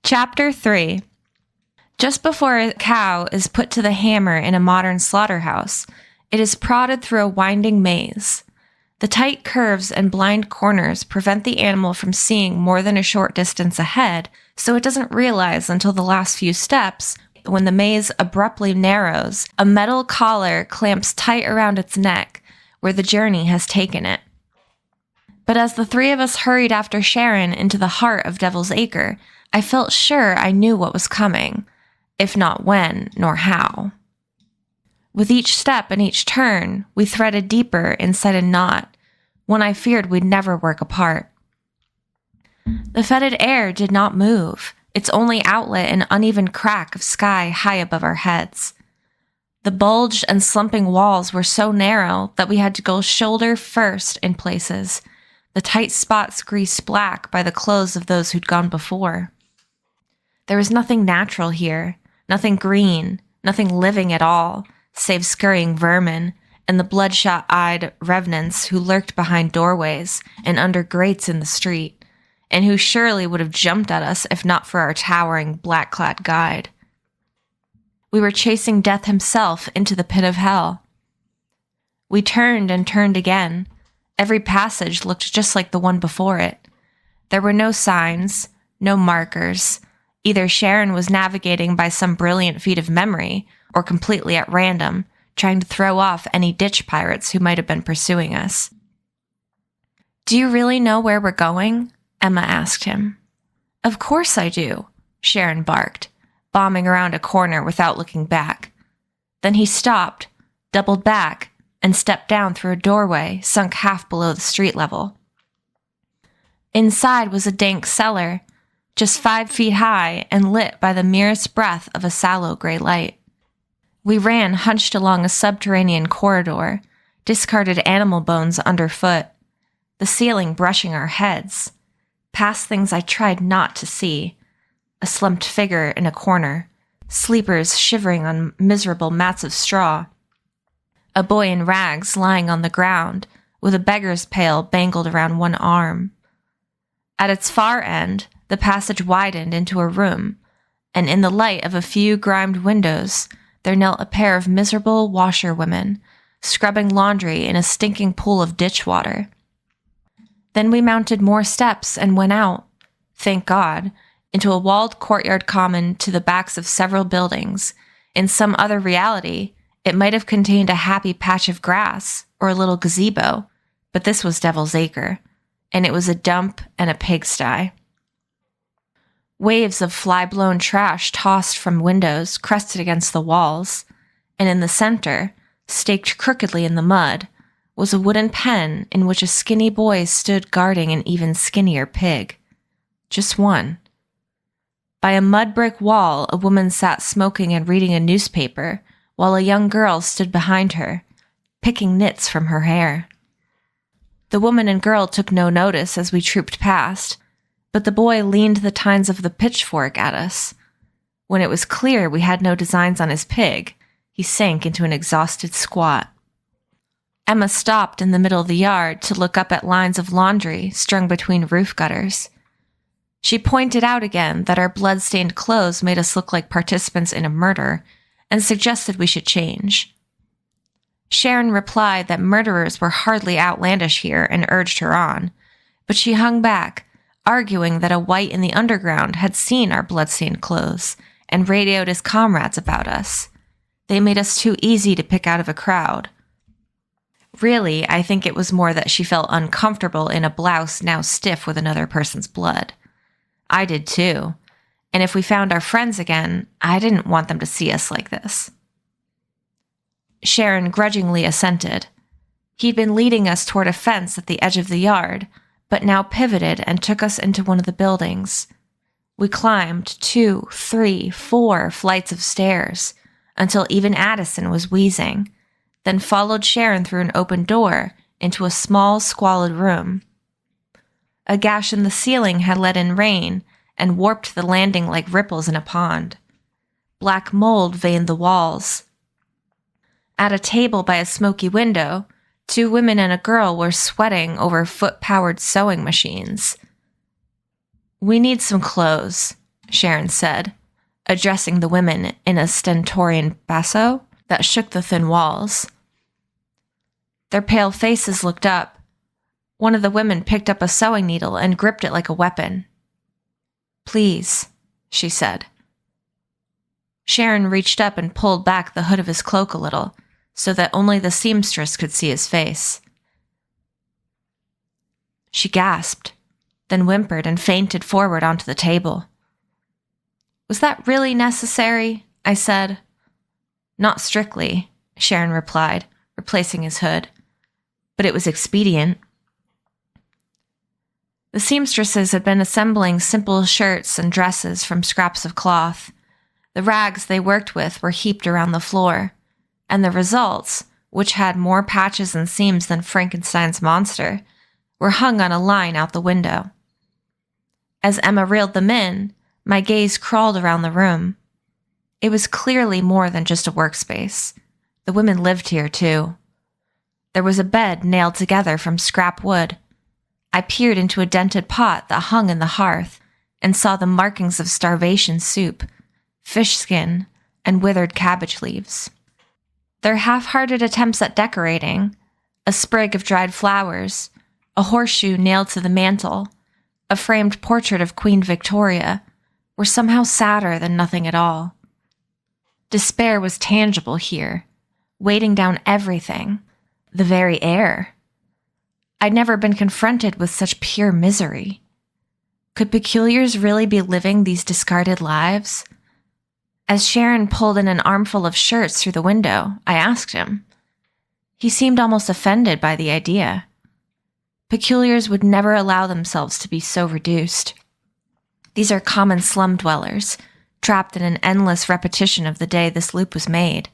Chapter 3. Just before a cow is put to the hammer in a modern slaughterhouse, it is prodded through a winding maze. The tight curves and blind corners prevent the animal from seeing more than a short distance ahead, so it doesn't realize until the last few steps, when the maze abruptly narrows, a metal collar clamps tight around its neck, where the journey has taken it. But as the three of us hurried after Sharon into the heart of Devil's Acre, I felt sure I knew what was coming, if not when nor how. With each step and each turn, we threaded deeper inside a knot, one I feared we'd never work apart. The fetid air did not move, its only outlet an uneven crack of sky high above our heads. The bulged and slumping walls were so narrow that we had to go shoulder first in places, the tight spots greased black by the clothes of those who'd gone before. There was nothing natural here, nothing green, nothing living at all, save scurrying vermin and the bloodshot-eyed revenants who lurked behind doorways and under grates in the street, and who surely would have jumped at us if not for our towering black-clad guide. We were chasing death himself into the pit of hell. We turned and turned again. Every passage looked just like the one before it. There were no signs, no markers. Either Sharon was navigating by some brilliant feat of memory, or completely at random, trying to throw off any ditch pirates who might have been pursuing us. "Do you really know where we're going?" Emma asked him. "Of course I do," Sharon barked, bombing around a corner without looking back. Then he stopped, doubled back, and stepped down through a doorway sunk half below the street level. Inside was a dank cellar, just 5 feet high and lit by the merest breath of a sallow gray light. We ran hunched along a subterranean corridor, discarded animal bones underfoot, the ceiling brushing our heads, past things I tried not to see, a slumped figure in a corner, sleepers shivering on miserable mats of straw, a boy in rags lying on the ground with a beggar's pail bangled around one arm. At its far end, the passage widened into a room, and in the light of a few grimed windows, there knelt a pair of miserable washerwomen, scrubbing laundry in a stinking pool of ditch water. Then we mounted more steps and went out, thank God, into a walled courtyard common to the backs of several buildings. In some other reality, it might have contained a happy patch of grass or a little gazebo, but this was Devil's Acre, and it was a dump and a pigsty. Waves of fly-blown trash tossed from windows crested against the walls, and in the center, staked crookedly in the mud, was a wooden pen in which a skinny boy stood guarding an even skinnier pig. Just one. By a mud brick wall, a woman sat smoking and reading a newspaper, while a young girl stood behind her, picking nits from her hair. The woman and girl took no notice as we trooped past, but the boy leaned the tines of the pitchfork at us. When it was clear we had no designs on his pig, he sank into an exhausted squat. Emma stopped in the middle of the yard to look up at lines of laundry strung between roof gutters. She pointed out again that our blood-stained clothes made us look like participants in a murder, and suggested we should change. Sharon replied that murderers were hardly outlandish here and urged her on, but she hung back, arguing that a white in the underground had seen our blood-stained clothes and radioed his comrades about us. They made us too easy to pick out of a crowd. Really, I think it was more that she felt uncomfortable in a blouse now stiff with another person's blood. I did too, and if we found our friends again, I didn't want them to see us like this. Sharon grudgingly assented. He'd been leading us toward a fence at the edge of the yard, but now pivoted and took us into one of the buildings. We climbed 2, 3, 4 flights of stairs, until even Addison was wheezing, then followed Sharon through an open door into a small, squalid room. A gash in the ceiling had let in rain and warped the landing like ripples in a pond. Black mold veined the walls. At a table by a smoky window, 2 women and a girl were sweating over foot-powered sewing machines. "We need some clothes," Sharon said, addressing the women in a stentorian basso that shook the thin walls. Their pale faces looked up. One of the women picked up a sewing needle and gripped it like a weapon. "Please," she said. Sharon reached up and pulled back the hood of his cloak a little, so that only the seamstress could see his face. She gasped, then whimpered and fainted forward onto the table. "Was that really necessary?" I said. "Not strictly," Sharon replied, replacing his hood. "But it was expedient." The seamstresses had been assembling simple shirts and dresses from scraps of cloth. The rags they worked with were heaped around the floor, and the results, which had more patches and seams than Frankenstein's monster, were hung on a line out the window. As Emma reeled them in, my gaze crawled around the room. It was clearly more than just a workspace. The women lived here, too. There was a bed nailed together from scrap wood. I peered into a dented pot that hung in the hearth and saw the markings of starvation soup, fish skin, and withered cabbage leaves. Their half-hearted attempts at decorating, a sprig of dried flowers, a horseshoe nailed to the mantel, a framed portrait of Queen Victoria, were somehow sadder than nothing at all. Despair was tangible here, weighting down everything, the very air. I'd never been confronted with such pure misery. Could peculiars really be living these discarded lives? As Sharon pulled in an armful of shirts through the window, I asked him. He seemed almost offended by the idea. Peculiars would never allow themselves to be so reduced. These are common slum dwellers, trapped in an endless repetition of the day this loop was made.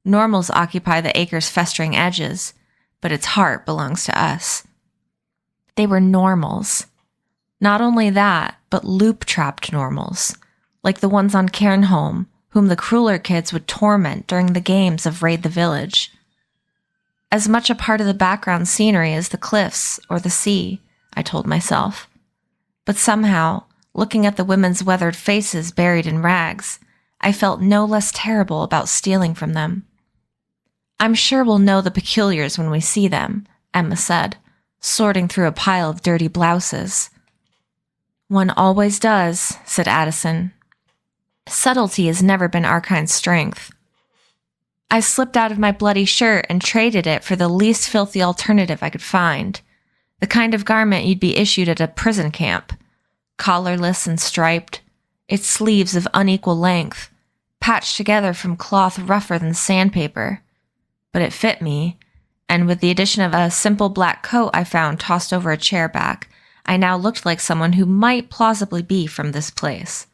Normals occupy the acre's festering edges, but its heart belongs to us. They were normals. Not only that, but loop-trapped normals, like the ones on Cairnholm, whom the crueler kids would torment during the games of Raid the Village. As much a part of the background scenery as the cliffs or the sea, I told myself. But somehow, looking at the women's weathered faces buried in rags, I felt no less terrible about stealing from them. "I'm sure we'll know the peculiars when we see them," Emma said, sorting through a pile of dirty blouses. "One always does," said Addison. "Subtlety has never been our kind's strength." I slipped out of my bloody shirt and traded it for the least filthy alternative I could find, the kind of garment you'd be issued at a prison camp, collarless and striped, its sleeves of unequal length, patched together from cloth rougher than sandpaper. But it fit me, and with the addition of a simple black coat I found tossed over a chair back, I now looked like someone who might plausibly be from this place.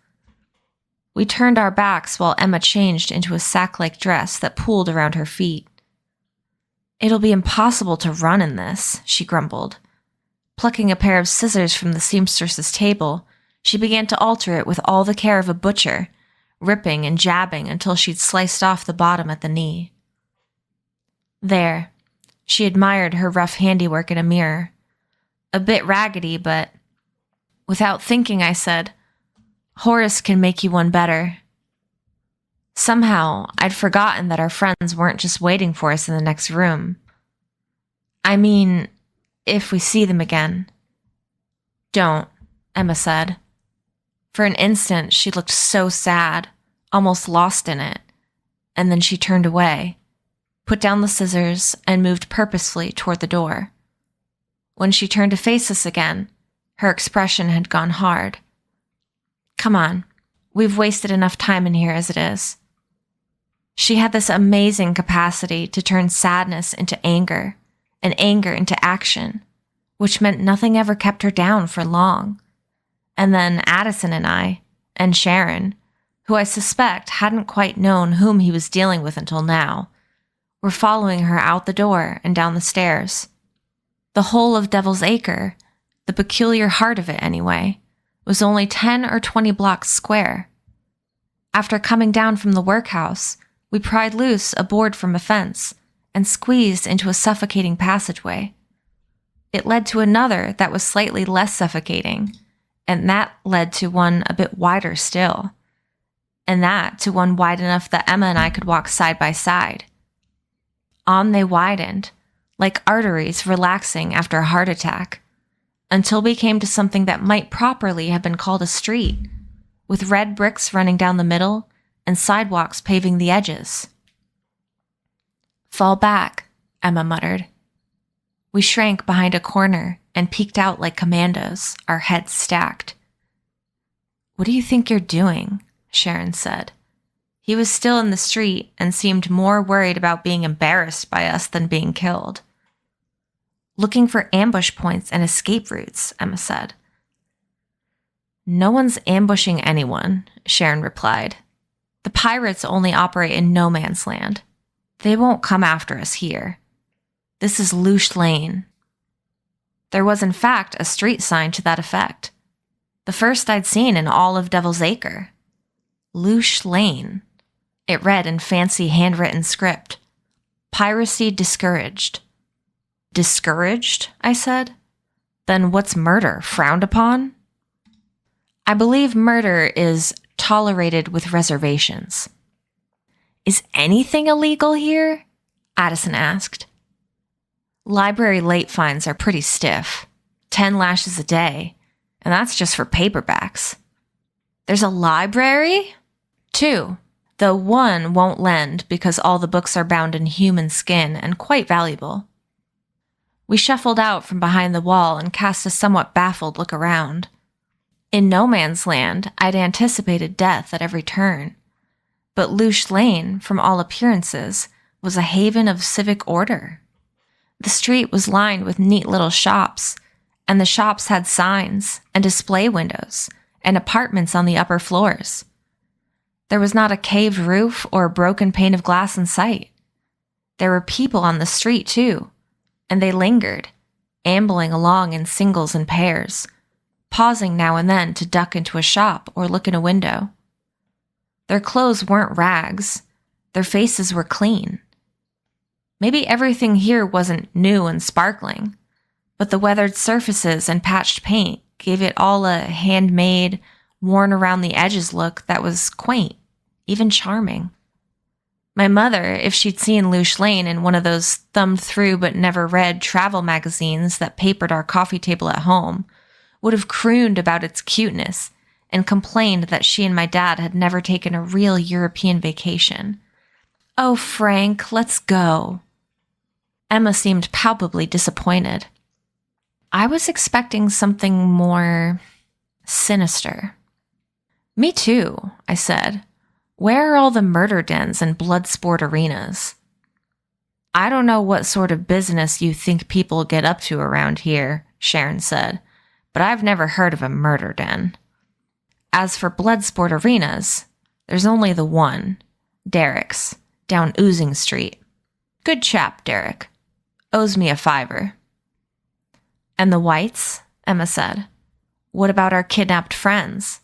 We turned our backs while Emma changed into a sack-like dress that pooled around her feet. "It'll be impossible to run in this," she grumbled. Plucking a pair of scissors from the seamstress's table, she began to alter it with all the care of a butcher, ripping and jabbing until she'd sliced off the bottom at the knee. There, she admired her rough handiwork in a mirror. A bit raggedy, but... Without thinking, I said, "Horace can make you one better." Somehow, I'd forgotten that our friends weren't just waiting for us in the next room. "I mean, if we see them again." "Don't," Emma said. For an instant, she looked so sad, almost lost in it, and then she turned away, put down the scissors, and moved purposefully toward the door. When she turned to face us again, her expression had gone hard. "Come on, we've wasted enough time in here as it is." She had this amazing capacity to turn sadness into anger, and anger into action, which meant nothing ever kept her down for long. And then Addison and I, and Sharon, who I suspect hadn't quite known whom he was dealing with until now, were following her out the door and down the stairs. The whole of Devil's Acre, the peculiar heart of it anyway, was only 10 or 20 blocks square. After coming down from the workhouse, we pried loose a board from a fence and squeezed into a suffocating passageway. It led to another that was slightly less suffocating, and that led to one a bit wider still, and that to one wide enough that Emma and I could walk side by side. On they widened, like arteries relaxing after a heart attack, until we came to something that might properly have been called a street, with red bricks running down the middle and sidewalks paving the edges. "Fall back," Emma muttered. We shrank behind a corner and peeked out like commandos, our heads stacked. "What do you think you're doing?" Sharon said. He was still in the street and seemed more worried about being embarrassed by us than being killed. "Looking for ambush points and escape routes," Emma said. "No one's ambushing anyone," Sharon replied. "The pirates only operate in no man's land. They won't come after us here. This is Loosh Lane." There was in fact a street sign to that effect. The first I'd seen in all of Devil's Acre. Loosh Lane. It read in fancy handwritten script. "Piracy discouraged." "Discouraged?" I said. "Then what's murder, frowned upon?" "I believe murder is tolerated with reservations." "Is anything illegal here?" Addison asked. "Library late fines are pretty stiff. 10 lashes a day, and that's just for paperbacks." "There's a library?" "2, though one won't lend because all the books are bound in human skin and quite valuable." We shuffled out from behind the wall and cast a somewhat baffled look around. In no man's land, I'd anticipated death at every turn. But Loosh Lane, from all appearances, was a haven of civic order. The street was lined with neat little shops, and the shops had signs and display windows and apartments on the upper floors. There was not a caved roof or a broken pane of glass in sight. There were people on the street, too, and they lingered, ambling along in singles and pairs, pausing now and then to duck into a shop or look in a window. Their clothes weren't rags. Their faces were clean. Maybe everything here wasn't new and sparkling, but the weathered surfaces and patched paint gave it all a handmade, worn around the edges look that was quaint, even charming. My mother, if she'd seen Loosh Lane in one of those thumbed through but never read travel magazines that papered our coffee table at home, would have crooned about its cuteness and complained that she and my dad had never taken a real European vacation. "Oh, Frank, let's go." Emma seemed palpably disappointed. I was expecting something more sinister. "Me too," I said. "Where are all the murder dens and blood sport arenas?" "I don't know what sort of business you think people get up to around here," Sharon said, "but I've never heard of a murder den. As for blood sport arenas, there's only the one, Derek's, down Oozing Street. Good chap, Derek. Owes me a $5. "And the Whites?" Emma said. "What about our kidnapped friends?"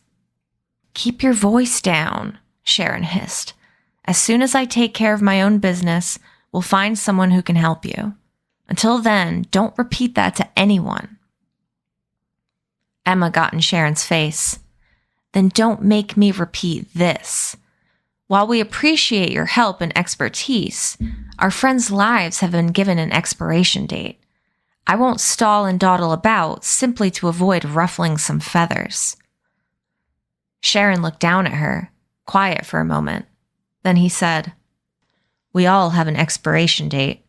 "Keep your voice down," Sharon hissed. "As soon as I take care of my own business, we'll find someone who can help you. Until then, don't repeat that to anyone." Emma got in Sharon's face. "Then don't make me repeat this. While we appreciate your help and expertise, our friends' lives have been given an expiration date. I won't stall and dawdle about simply to avoid ruffling some feathers." Sharon looked down at her, quiet for a moment. Then he said, "We all have an expiration date.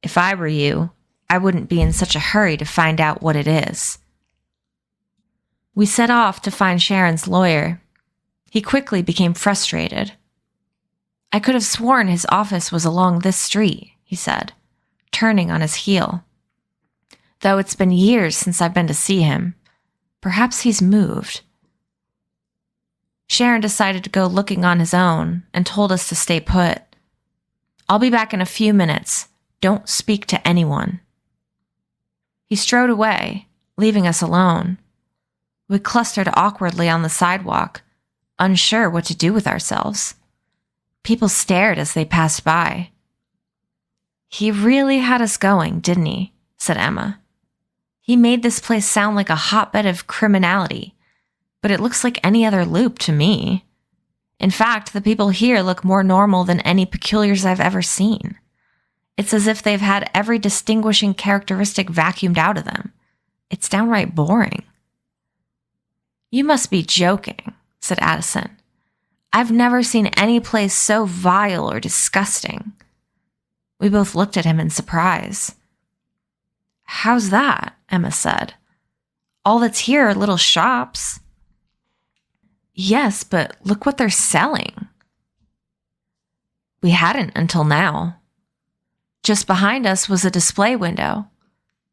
If I were you, I wouldn't be in such a hurry to find out what it is." We set off to find Sharon's lawyer. He quickly became frustrated. "I could have sworn his office was along this street," he said, turning on his heel. "Though it's been years since I've been to see him. Perhaps he's moved." Sharon decided to go looking on his own and told us to stay put. "I'll be back in a few minutes. Don't speak to anyone." He strode away, leaving us alone. We clustered awkwardly on the sidewalk, unsure what to do with ourselves. People stared as they passed by. "He really had us going, didn't he?" said Emma. "He made this place sound like a hotbed of criminality, but it looks like any other loop to me. In fact, the people here look more normal than any peculiars I've ever seen. It's as if they've had every distinguishing characteristic vacuumed out of them. It's downright boring." "You must be joking," said Addison. "I've never seen any place so vile or disgusting." We both looked at him in surprise. "How's that?" Emma said. "All that's here are little shops." "Yes, but look what they're selling." We hadn't until now. Just behind us was a display window,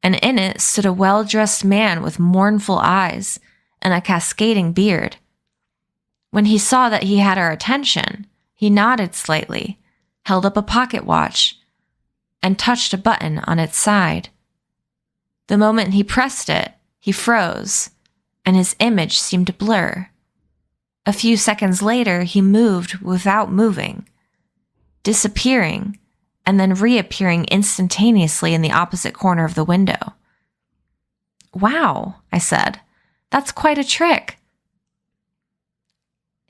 and in it stood a well-dressed man with mournful eyes and a cascading beard. When he saw that he had our attention, he nodded slightly, held up a pocket watch, and touched a button on its side. The moment he pressed it, he froze, and his image seemed to blur. A few seconds later, he moved without moving, disappearing, and then reappearing instantaneously in the opposite corner of the window. "Wow," I said. "That's quite a trick."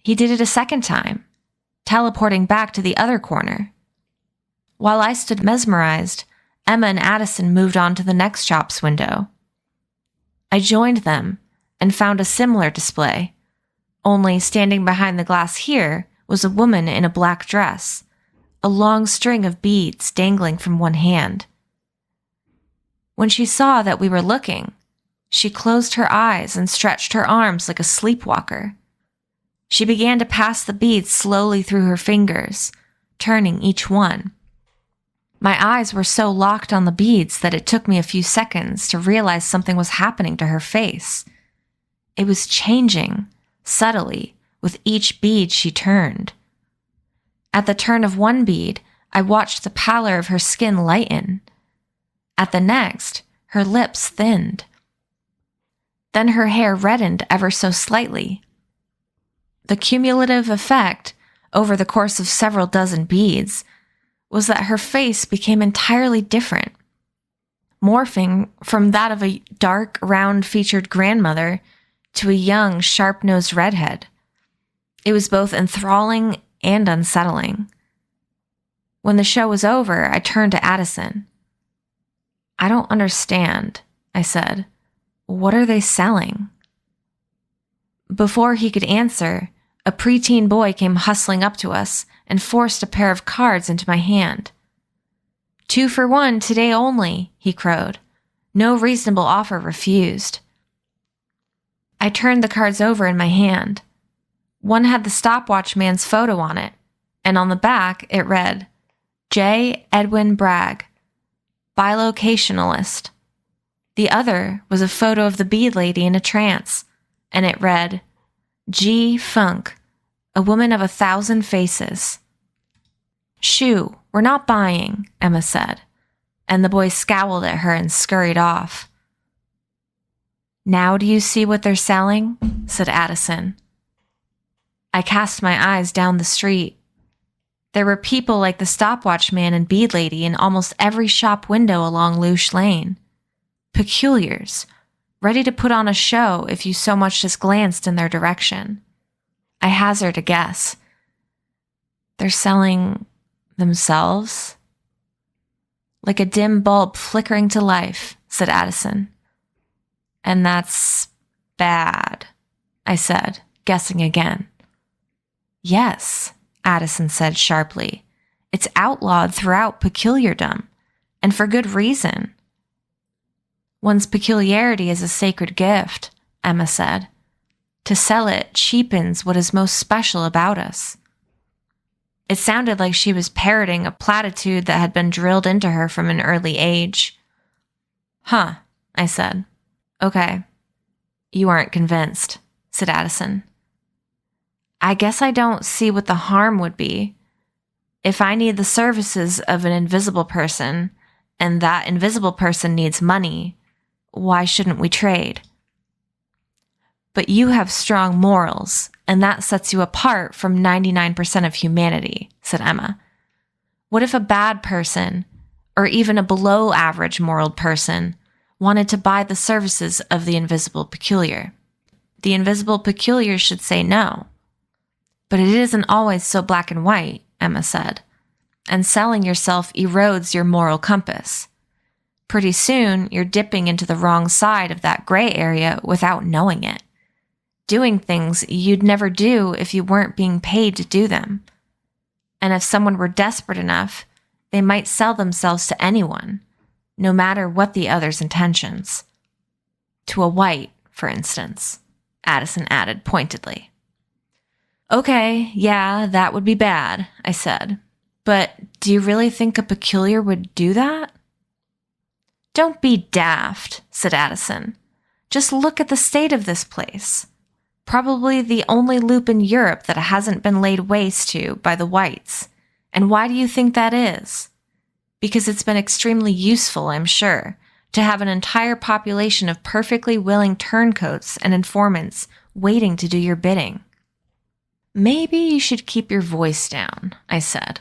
He did it a second time, teleporting back to the other corner. While I stood mesmerized, Emma and Addison moved on to the next shop's window. I joined them and found a similar display, only standing behind the glass here was a woman in a black dress, a long string of beads dangling from one hand. When she saw that we were looking, she closed her eyes and stretched her arms like a sleepwalker. She began to pass the beads slowly through her fingers, turning each one. My eyes were so locked on the beads that it took me a few seconds to realize something was happening to her face. It was changing, subtly, with each bead she turned. At the turn of one bead, I watched the pallor of her skin lighten. At the next, her lips thinned. Then her hair reddened ever so slightly. The cumulative effect, over the course of several dozen beads, was that her face became entirely different, morphing from that of a dark, round-featured grandmother to a young, sharp-nosed redhead. It was both enthralling and unsettling. When the show was over, I turned to Addison. "I don't understand," I said. "What are they selling?" Before he could answer, a preteen boy came hustling up to us and forced a pair of cards into my hand. "2 for 1 today only," he crowed. No reasonable offer refused. I turned the cards over in my hand. One had the stopwatch man's photo on it, and on the back it read, J. Edwin Bragg, bilocationalist. The other was a photo of the bead lady in a trance, and it read, G. Funk, a woman of 1,000 faces. "Shoo, we're not buying," Emma said, and the boy scowled at her and scurried off. "Now do you see what they're selling?" said Addison. I cast my eyes down the street. There were people like the stopwatch man and bead lady in almost every shop window along Loosh Lane. Peculiars, ready to put on a show if you so much as glanced in their direction. I hazard a guess. They're selling themselves? "Like a dim bulb flickering to life," said Addison. "And that's bad," I said, guessing again. "Yes," Addison said sharply. "It's outlawed throughout peculiardom, and for good reason." "One's peculiarity is a sacred gift," Emma said. "To sell it cheapens what is most special about us." It sounded like she was parroting a platitude that had been drilled into her from an early age. "Huh," I said. "Okay. You aren't convinced," said Addison. "I guess I don't see what the harm would be. If I need the services of an invisible person, and that invisible person needs money, why shouldn't we trade?" "But you have strong morals, and that sets you apart from 99% of humanity," said Emma. "What if a bad person, or even a below-average moral person, wanted to buy the services of the invisible peculiar? The invisible peculiar should say no. But it isn't always so black and white, Emma said. And selling yourself erodes your moral compass. Pretty soon, you're dipping into the wrong side of that gray area without knowing it. Doing things you'd never do if you weren't being paid to do them. And if someone were desperate enough, they might sell themselves to anyone, no matter what the other's intentions. To a white, for instance, Addison added pointedly. Okay, yeah, that would be bad, I said. But do you really think a peculiar would do that? Don't be daft, said Addison. Just look at the state of this place. Probably the only loop in Europe that hasn't been laid waste to by the whites. And why do you think that is? Because it's been extremely useful, I'm sure, to have an entire population of perfectly willing turncoats and informants waiting to do your bidding. Maybe you should keep your voice down, I said.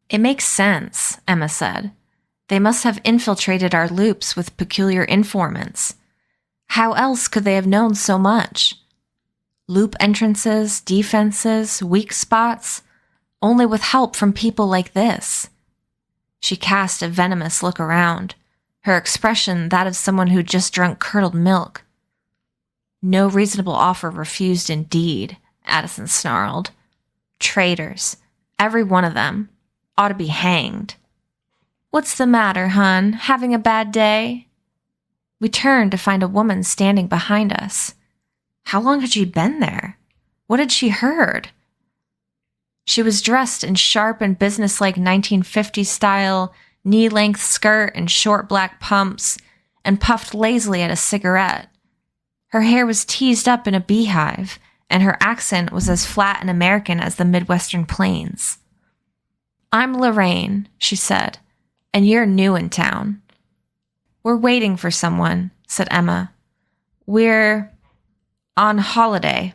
It makes sense, Emma said. They must have infiltrated our loops with peculiar informants. How else could they have known so much? Loop entrances, defenses, weak spots, only with help from people like this. She cast a venomous look around, her expression that of someone who'd just drunk curdled milk. No reasonable offer refused indeed, Addison snarled. Traitors, every one of them, ought to be hanged. What's the matter, hun? Having a bad day? We turned to find a woman standing behind us. How long had she been there? What had she heard? She was dressed in sharp and businesslike 1950s style, knee-length skirt and short black pumps, and puffed lazily at a cigarette. Her hair was teased up in a beehive, and her accent was as flat and American as the Midwestern plains. I'm Lorraine, she said, and you're new in town. We're waiting for someone, said Emma. We're on holiday.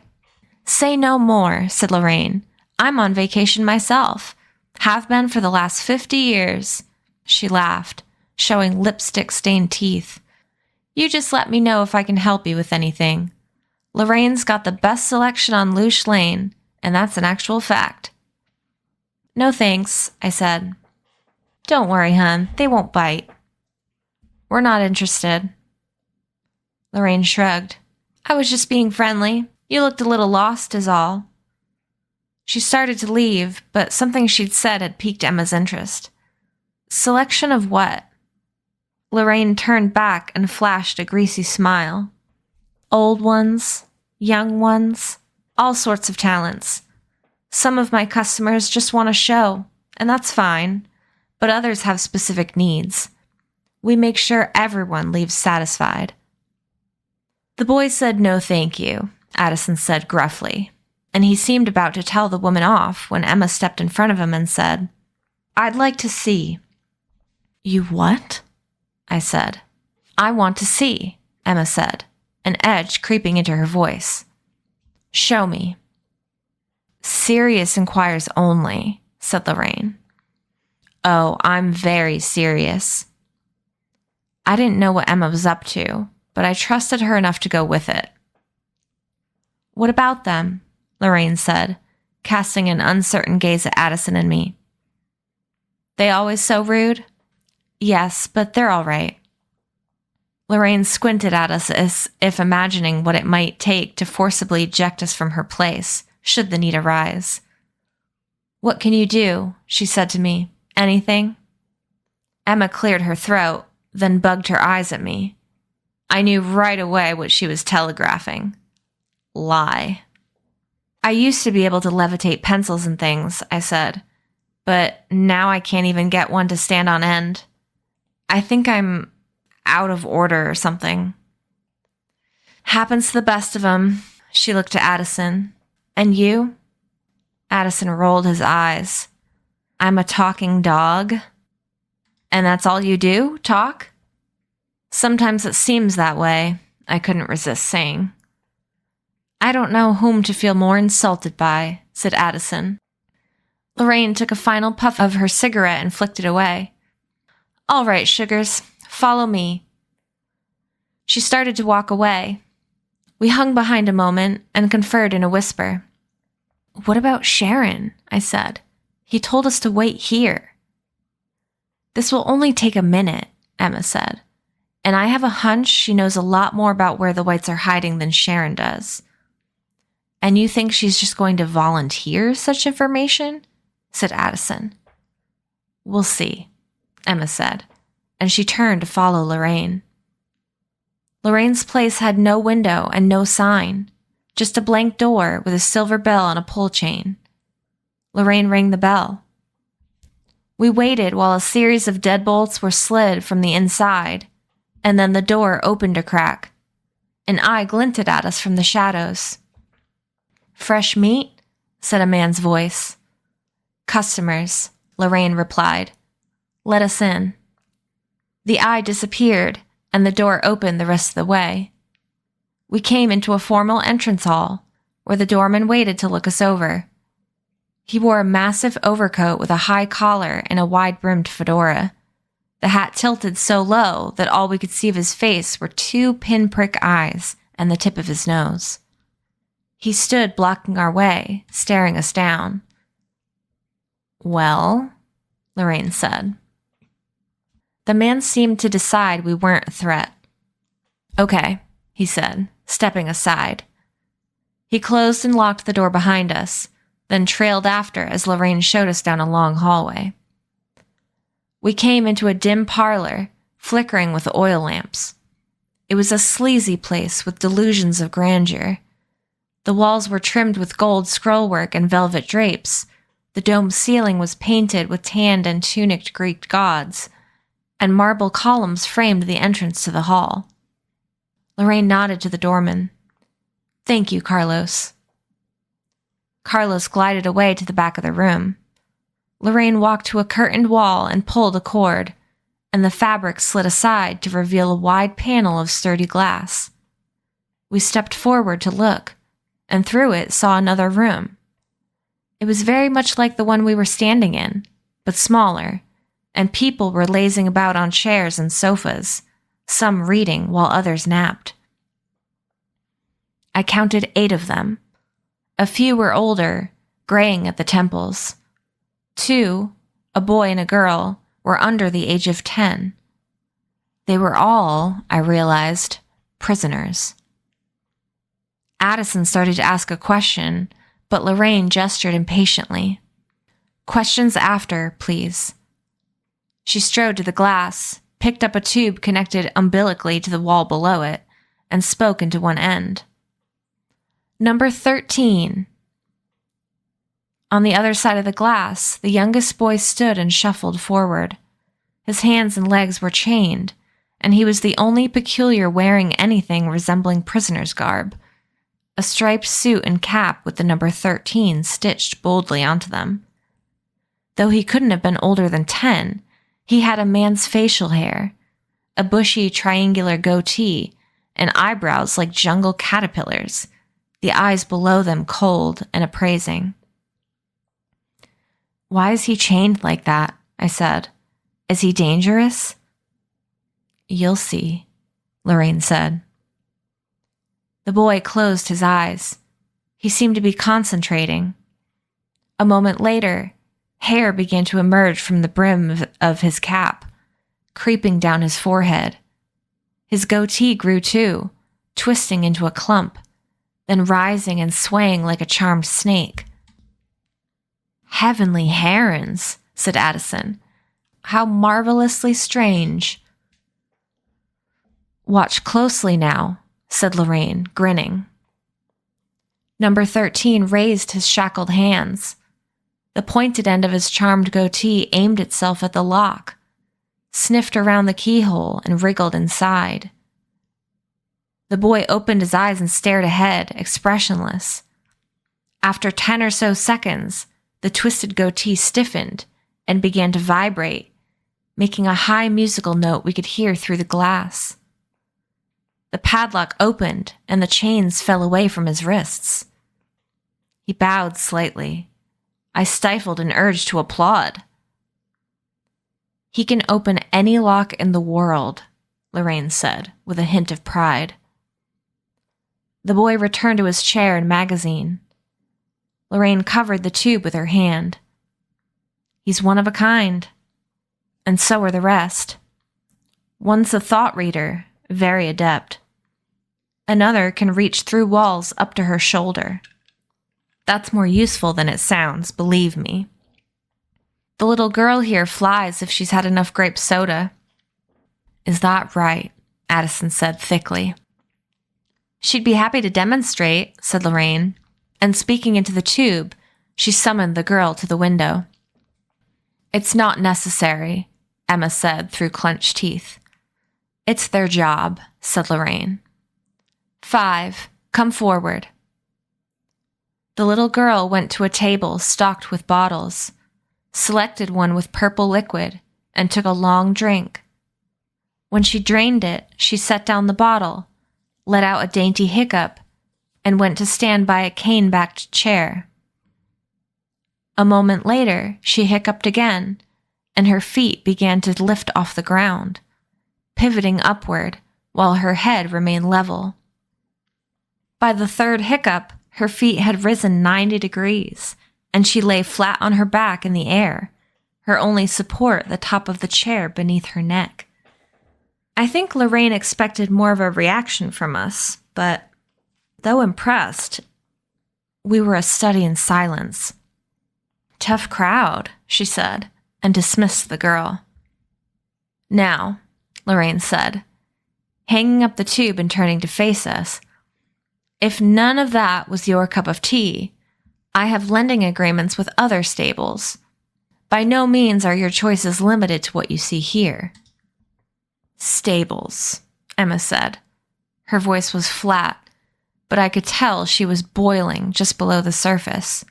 Say no more, said Lorraine. I'm on vacation myself. Have been for the last 50 years. She laughed, showing lipstick-stained teeth. You just let me know if I can help you with anything. Lorraine's got the best selection on Loosh Lane, and that's an actual fact. No thanks, I said. Don't worry, hun. They won't bite. We're not interested. Lorraine shrugged. I was just being friendly. You looked a little lost is all. She started to leave, but something she'd said had piqued Emma's interest. Selection of what? Lorraine turned back and flashed a greasy smile. Old ones, young ones, all sorts of talents. Some of my customers just want a show, and that's fine, but others have specific needs. We make sure everyone leaves satisfied. The boy said no thank you, Addison said gruffly, and he seemed about to tell the woman off when Emma stepped in front of him and said, I'd like to see. You what? I said. I want to see, Emma said, an edge creeping into her voice. Show me. Serious inquires only, said Lorraine. Oh, I'm very serious. I didn't know what Emma was up to, but I trusted her enough to go with it. What about them? Lorraine said, casting an uncertain gaze at Addison and me. They always so rude? Yes, but they're all right. Lorraine squinted at us as if imagining what it might take to forcibly eject us from her place, should the need arise. What can you do? She said to me. Anything? Emma cleared her throat, then bugged her eyes at me. I knew right away what she was telegraphing. Lie. I used to be able to levitate pencils and things, I said, but now I can't even get one to stand on end. I think I'm out of order or something. Happens to the best of 'em. She looked to Addison. And you? Addison rolled his eyes. I'm a talking dog. And that's all you do? Talk? Sometimes it seems that way, I couldn't resist saying. I don't know whom to feel more insulted by, said Addison. Lorraine took a final puff of her cigarette and flicked it away. All right, sugars, follow me. She started to walk away. We hung behind a moment and conferred in a whisper. "What about Sharon?" I said. "He told us to wait here." "This will only take a minute," Emma said. "And I have a hunch she knows a lot more about where the whites are hiding than Sharon does." "And you think she's just going to volunteer such information?" said Addison. "We'll see," Emma said, and she turned to follow Lorraine. Lorraine's place had no window and no sign, just a blank door with a silver bell and a pull chain. Lorraine rang the bell. We waited while a series of deadbolts were slid from the inside, and then the door opened a crack. An eye glinted at us from the shadows. "Fresh meat?" said a man's voice. "Customers," Lorraine replied. "Let us in." The eye disappeared, and the door opened the rest of the way. We came into a formal entrance hall, where the doorman waited to look us over. He wore a massive overcoat with a high collar and a wide-brimmed fedora. The hat tilted so low that all we could see of his face were two pinprick eyes and the tip of his nose. He stood blocking our way, staring us down. "Well," Lorraine said. The man seemed to decide we weren't a threat. "Okay," he said, stepping aside. He closed and locked the door behind us, then trailed after as Lorraine showed us down a long hallway. We came into a dim parlor, flickering with oil lamps. It was a sleazy place with delusions of grandeur. The walls were trimmed with gold scrollwork and velvet drapes. The domed ceiling was painted with tanned and tunicked Greek gods, and marble columns framed the entrance to the hall. Lorraine nodded to the doorman. "Thank you, Carlos." Carlos glided away to the back of the room. Lorraine walked to a curtained wall and pulled a cord, and the fabric slid aside to reveal a wide panel of sturdy glass. We stepped forward to look, and through it saw another room. It was very much like the one we were standing in, but smaller, and people were lazing about on chairs and sofas, some reading while others napped. I counted 8 of them. A few were older, graying at the temples. 2, a boy and a girl, were under the age of 10. They were all, I realized, prisoners. Addison started to ask a question, but Lorraine gestured impatiently. "Questions after, please." She strode to the glass, picked up a tube connected umbilically to the wall below it, and spoke into one end. "Number 13. On the other side of the glass, the youngest boy stood and shuffled forward. His hands and legs were chained, and he was the only peculiar wearing anything resembling prisoner's garb, a striped suit and cap with the number 13 stitched boldly onto them. Though he couldn't have been older than 10, he had a man's facial hair, a bushy triangular goatee, and eyebrows like jungle caterpillars, the eyes below them cold and appraising. "Why is he chained like that?" I said. "Is he dangerous?" "You'll see," Lorraine said. The boy closed his eyes. He seemed to be concentrating. A moment later, hair began to emerge from the brim of his cap, creeping down his forehead. His goatee grew too, twisting into a clump, then rising and swaying like a charmed snake. "Heavenly herons," said Addison. "How marvelously strange." "Watch closely now," said Lorraine, grinning. Number 13 raised his shackled hands. The pointed end of his charmed goatee aimed itself at the lock, sniffed around the keyhole, and wriggled inside. The boy opened his eyes and stared ahead, expressionless. After 10 or so seconds, the twisted goatee stiffened and began to vibrate, making a high musical note we could hear through the glass. The padlock opened and the chains fell away from his wrists. He bowed slightly. I stifled an urge to applaud. "He can open any lock in the world," Lorraine said, with a hint of pride. The boy returned to his chair and magazine. Lorraine covered the tube with her hand. He's one of a kind. And so are the rest. One's a thought reader, very adept. Another can reach through walls up to her shoulder. That's more useful than it sounds, believe me. The little girl here flies if she's had enough grape soda. Is that right? Addison said thickly. She'd be happy to demonstrate, said Lorraine, and speaking into the tube, she summoned the girl to the window. It's not necessary, Emma said through clenched teeth. It's their job, said Lorraine. 5, come forward. The little girl went to a table stocked with bottles, selected one with purple liquid, and took a long drink. When she drained it, she set down the bottle, let out a dainty hiccup, and went to stand by a cane-backed chair. A moment later, she hiccuped again, and her feet began to lift off the ground, pivoting upward while her head remained level. By the third hiccup, her feet had risen 90 degrees, and she lay flat on her back in the air, her only support the top of the chair beneath her neck. I think Lorraine expected more of a reaction from us, but though impressed, we were a study in silence. Tough crowd, she said, and dismissed the girl. Now, Lorraine said, hanging up the tube and turning to face us, if none of that was your cup of tea, I have lending agreements with other stables. By no means are your choices limited to what you see here. Stables, Emma said. Her voice was flat, but I could tell she was boiling just below the surface.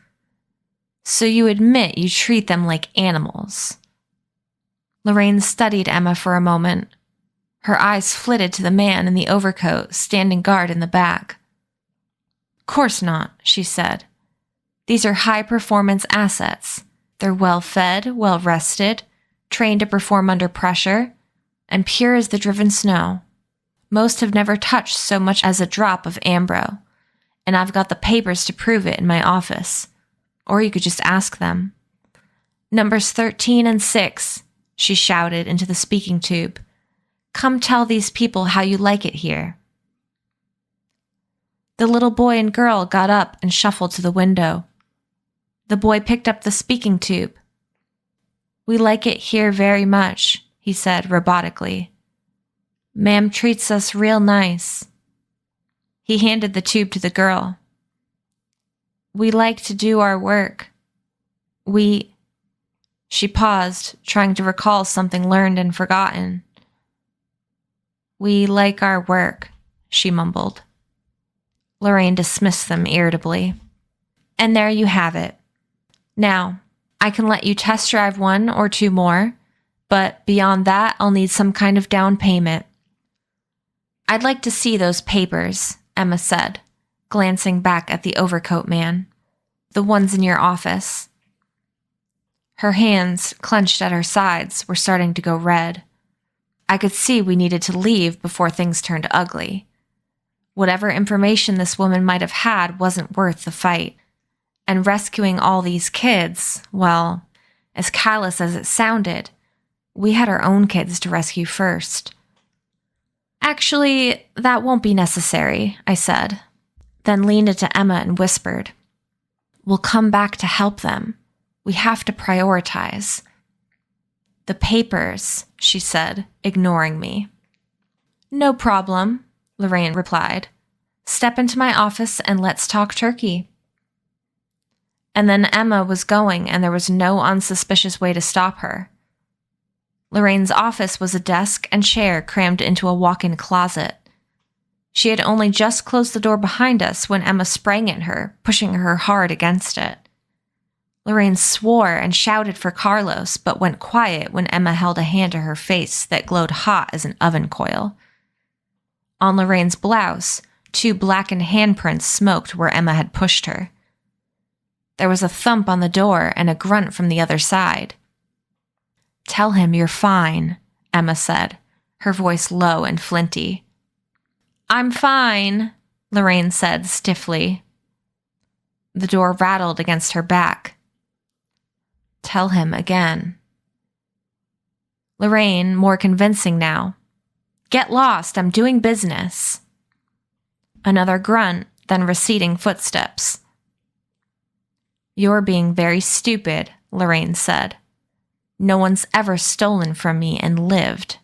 So you admit you treat them like animals. Lorraine studied Emma for a moment. Her eyes flitted to the man in the overcoat standing guard in the back. Course not, she said. These are high-performance assets. They're well-fed, well-rested, trained to perform under pressure, and pure as the driven snow. Most have never touched so much as a drop of ambro, and I've got the papers to prove it in my office. Or you could just ask them. Numbers 13 and 6, she shouted into the speaking tube. Come tell these people how you like it here. The little boy and girl got up and shuffled to the window. The boy picked up the speaking tube. We like it here very much, he said robotically. Ma'am treats us real nice. He handed the tube to the girl. We like to do our work. She paused, trying to recall something learned and forgotten. We like our work, she mumbled. Lorraine dismissed them irritably. And there you have it. Now, I can let you test drive 1 or 2 more, but beyond that, I'll need some kind of down payment. I'd like to see those papers, Emma said, glancing back at the overcoat man. The ones in your office. Her hands, clenched at her sides, were starting to go red. I could see we needed to leave before things turned ugly. Whatever information this woman might have had wasn't worth the fight. And rescuing all these kids, well, as callous as it sounded, we had our own kids to rescue first. Actually, that won't be necessary, I said, then leaned into Emma and whispered, We'll come back to help them. We have to prioritize. The papers, she said, ignoring me. No problem, Lorraine replied. Step into my office and let's talk turkey. And then Emma was going, and there was no unsuspicious way to stop her. Lorraine's office was a desk and chair crammed into a walk-in closet. She had only just closed the door behind us when Emma sprang at her, pushing her hard against it. Lorraine swore and shouted for Carlos, but went quiet when Emma held a hand to her face that glowed hot as an oven coil. On Lorraine's blouse, 2 blackened handprints smoked where Emma had pushed her. There was a thump on the door and a grunt from the other side. Tell him you're fine, Emma said, her voice low and flinty. I'm fine, Lorraine said stiffly. The door rattled against her back. Tell him again. Lorraine, more convincing now. Get lost, I'm doing business. Another grunt, then receding footsteps. You're being very stupid, Lorraine said. No one's ever stolen from me and lived.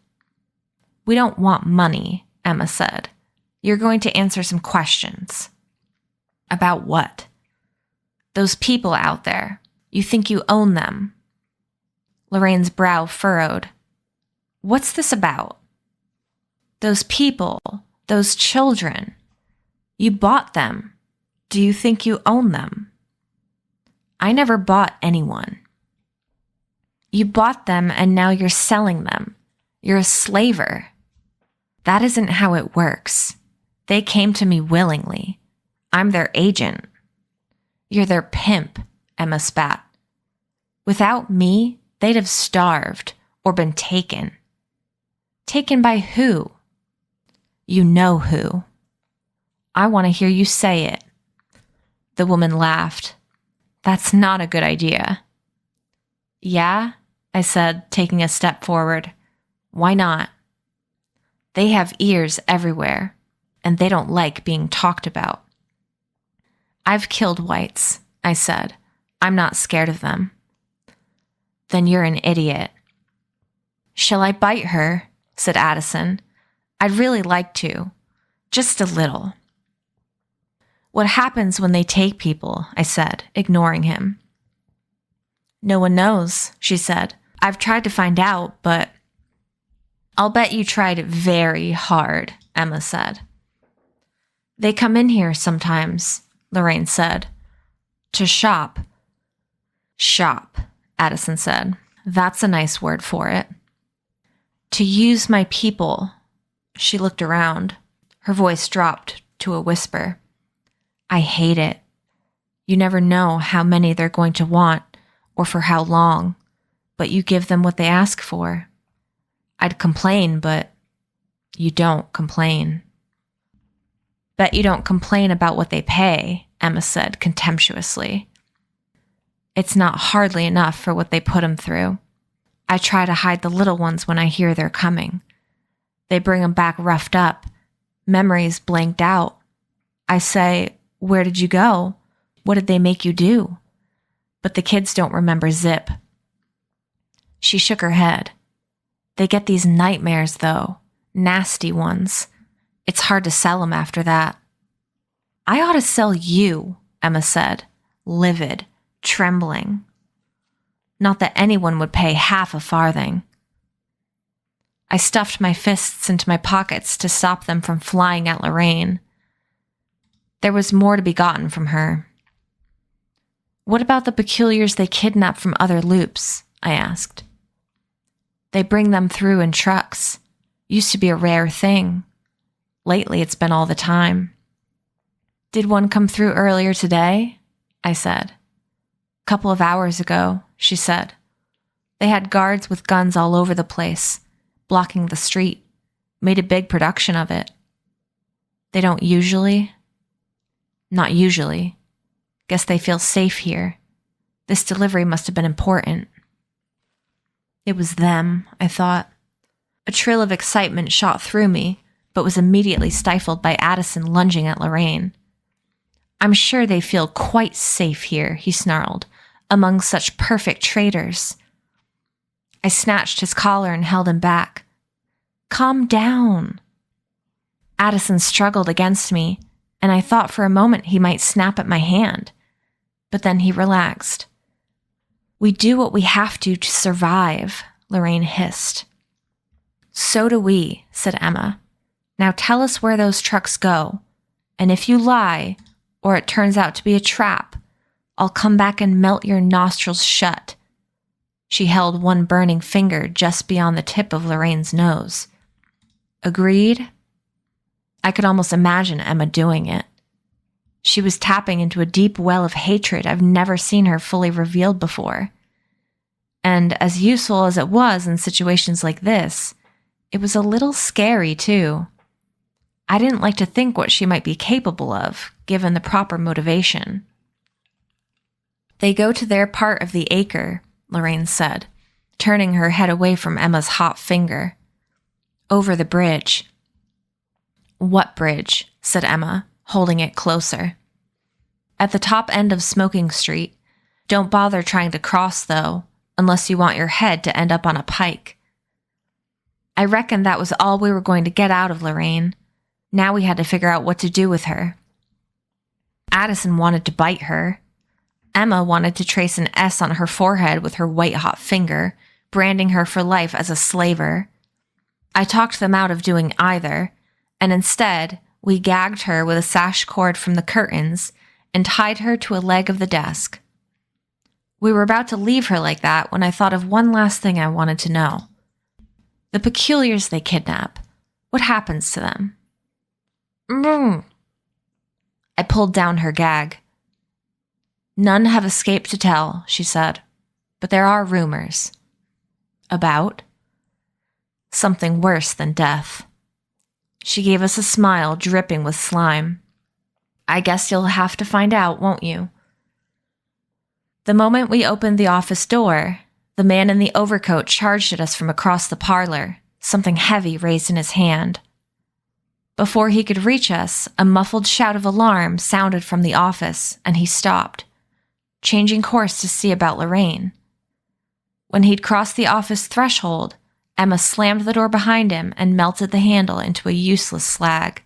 We don't want money, Emma said. You're going to answer some questions. About what? Those people out there. You think you own them. Lorraine's brow furrowed. What's this about? Those people, those children. You bought them. Do you think you own them? I never bought anyone. You bought them and now you're selling them. You're a slaver. That isn't how it works. They came to me willingly. I'm their agent. You're their pimp, Emma spat. Without me, they'd have starved or been taken. Taken by who? You know who. I want to hear you say it. The woman laughed. That's not a good idea. Yeah, I said, taking a step forward. Why not? They have ears everywhere, and they don't like being talked about. I've killed whites, I said. I'm not scared of them. Then you're an idiot. Shall I bite her? Said Addison. I'd really like to. Just a little. What happens when they take people? I said, ignoring him. No one knows, she said. I've tried to find out, but... I'll bet you tried very hard, Emma said. They come in here sometimes, Lorraine said. To shop. Shop, Addison said. That's a nice word for it. To use my people. She looked around. Her voice dropped to a whisper. I hate it. You never know how many they're going to want or for how long, but you give them what they ask for. I'd complain, but you don't complain. Bet you don't complain about what they pay, Emma said contemptuously. It's not hardly enough for what they put them through. I try to hide the little ones when I hear they're coming. They bring them back roughed up, memories blanked out. I say, where did you go? What did they make you do? But the kids don't remember zip. She shook her head. They get these nightmares, though. Nasty ones. It's hard to sell them after that. I ought to sell you, Emma said, livid, trembling. Not that anyone would pay half a farthing. I stuffed my fists into my pockets to stop them from flying at Lorraine. There was more to be gotten from her. What about the peculiars they kidnap from other loops? I asked. They bring them through in trucks. Used to be a rare thing. Lately, it's been all the time. Did one come through earlier today? I said. Couple of hours ago, she said. They had guards with guns all over the place, blocking the street, made a big production of it. They don't usually? Not usually. Guess they feel safe here. This delivery must have been important. It was them, I thought. A trill of excitement shot through me, but was immediately stifled by Addison lunging at Lorraine. I'm sure they feel quite safe here, he snarled, among such perfect traitors. I snatched his collar and held him back. Calm down. Addison struggled against me, and I thought for a moment he might snap at my hand. But then he relaxed. We do what we have to survive, Lorraine hissed. So do we, said Emma. Now tell us where those trucks go, and if you lie, or it turns out to be a trap, I'll come back and melt your nostrils shut. She held one burning finger just beyond the tip of Lorraine's nose. Agreed? I could almost imagine Emma doing it. She was tapping into a deep well of hatred I've never seen her fully revealed before. And as useful as it was in situations like this, it was a little scary too. I didn't like to think what she might be capable of, given the proper motivation. They go to their part of the acre, Lorraine said, turning her head away from Emma's hot finger. Over the bridge. What bridge? Said Emma, holding it closer. At the top end of Smoking Street. Don't bother trying to cross, though, unless you want your head to end up on a pike. I reckoned that was all we were going to get out of Lorraine. Now we had to figure out what to do with her. Addison wanted to bite her. Emma wanted to trace an S on her forehead with her white-hot finger, branding her for life as a slaver. I talked them out of doing either, and instead, we gagged her with a sash cord from the curtains and tied her to a leg of the desk. We were about to leave her like that when I thought of one last thing I wanted to know. The peculiars they kidnap. What happens to them? I pulled down her gag. None have escaped to tell, she said, but there are rumors. About? Something worse than death. She gave us a smile dripping with slime. I guess you'll have to find out, won't you? The moment we opened the office door, the man in the overcoat charged at us from across the parlor, something heavy raised in his hand. Before he could reach us, a muffled shout of alarm sounded from the office, and he stopped, changing course to see about Lorraine. When he'd crossed the office threshold, Emma slammed the door behind him and melted the handle into a useless slag.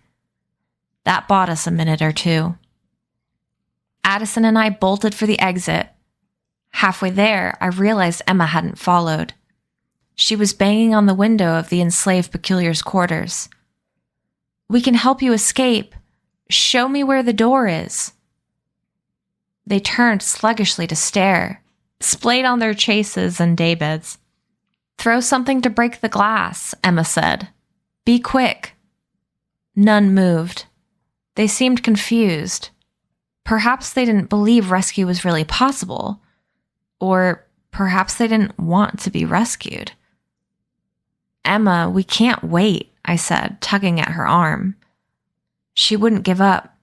That bought us a minute or two. Addison and I bolted for the exit. Halfway there, I realized Emma hadn't followed. She was banging on the window of the enslaved peculiar's quarters. We can help you escape. Show me where the door is. They turned sluggishly to stare, splayed on their chases and daybeds. Throw something to break the glass, Emma said. Be quick. None moved. They seemed confused. Perhaps they didn't believe rescue was really possible. Or perhaps they didn't want to be rescued. Emma, we can't wait, I said, tugging at her arm. She wouldn't give up.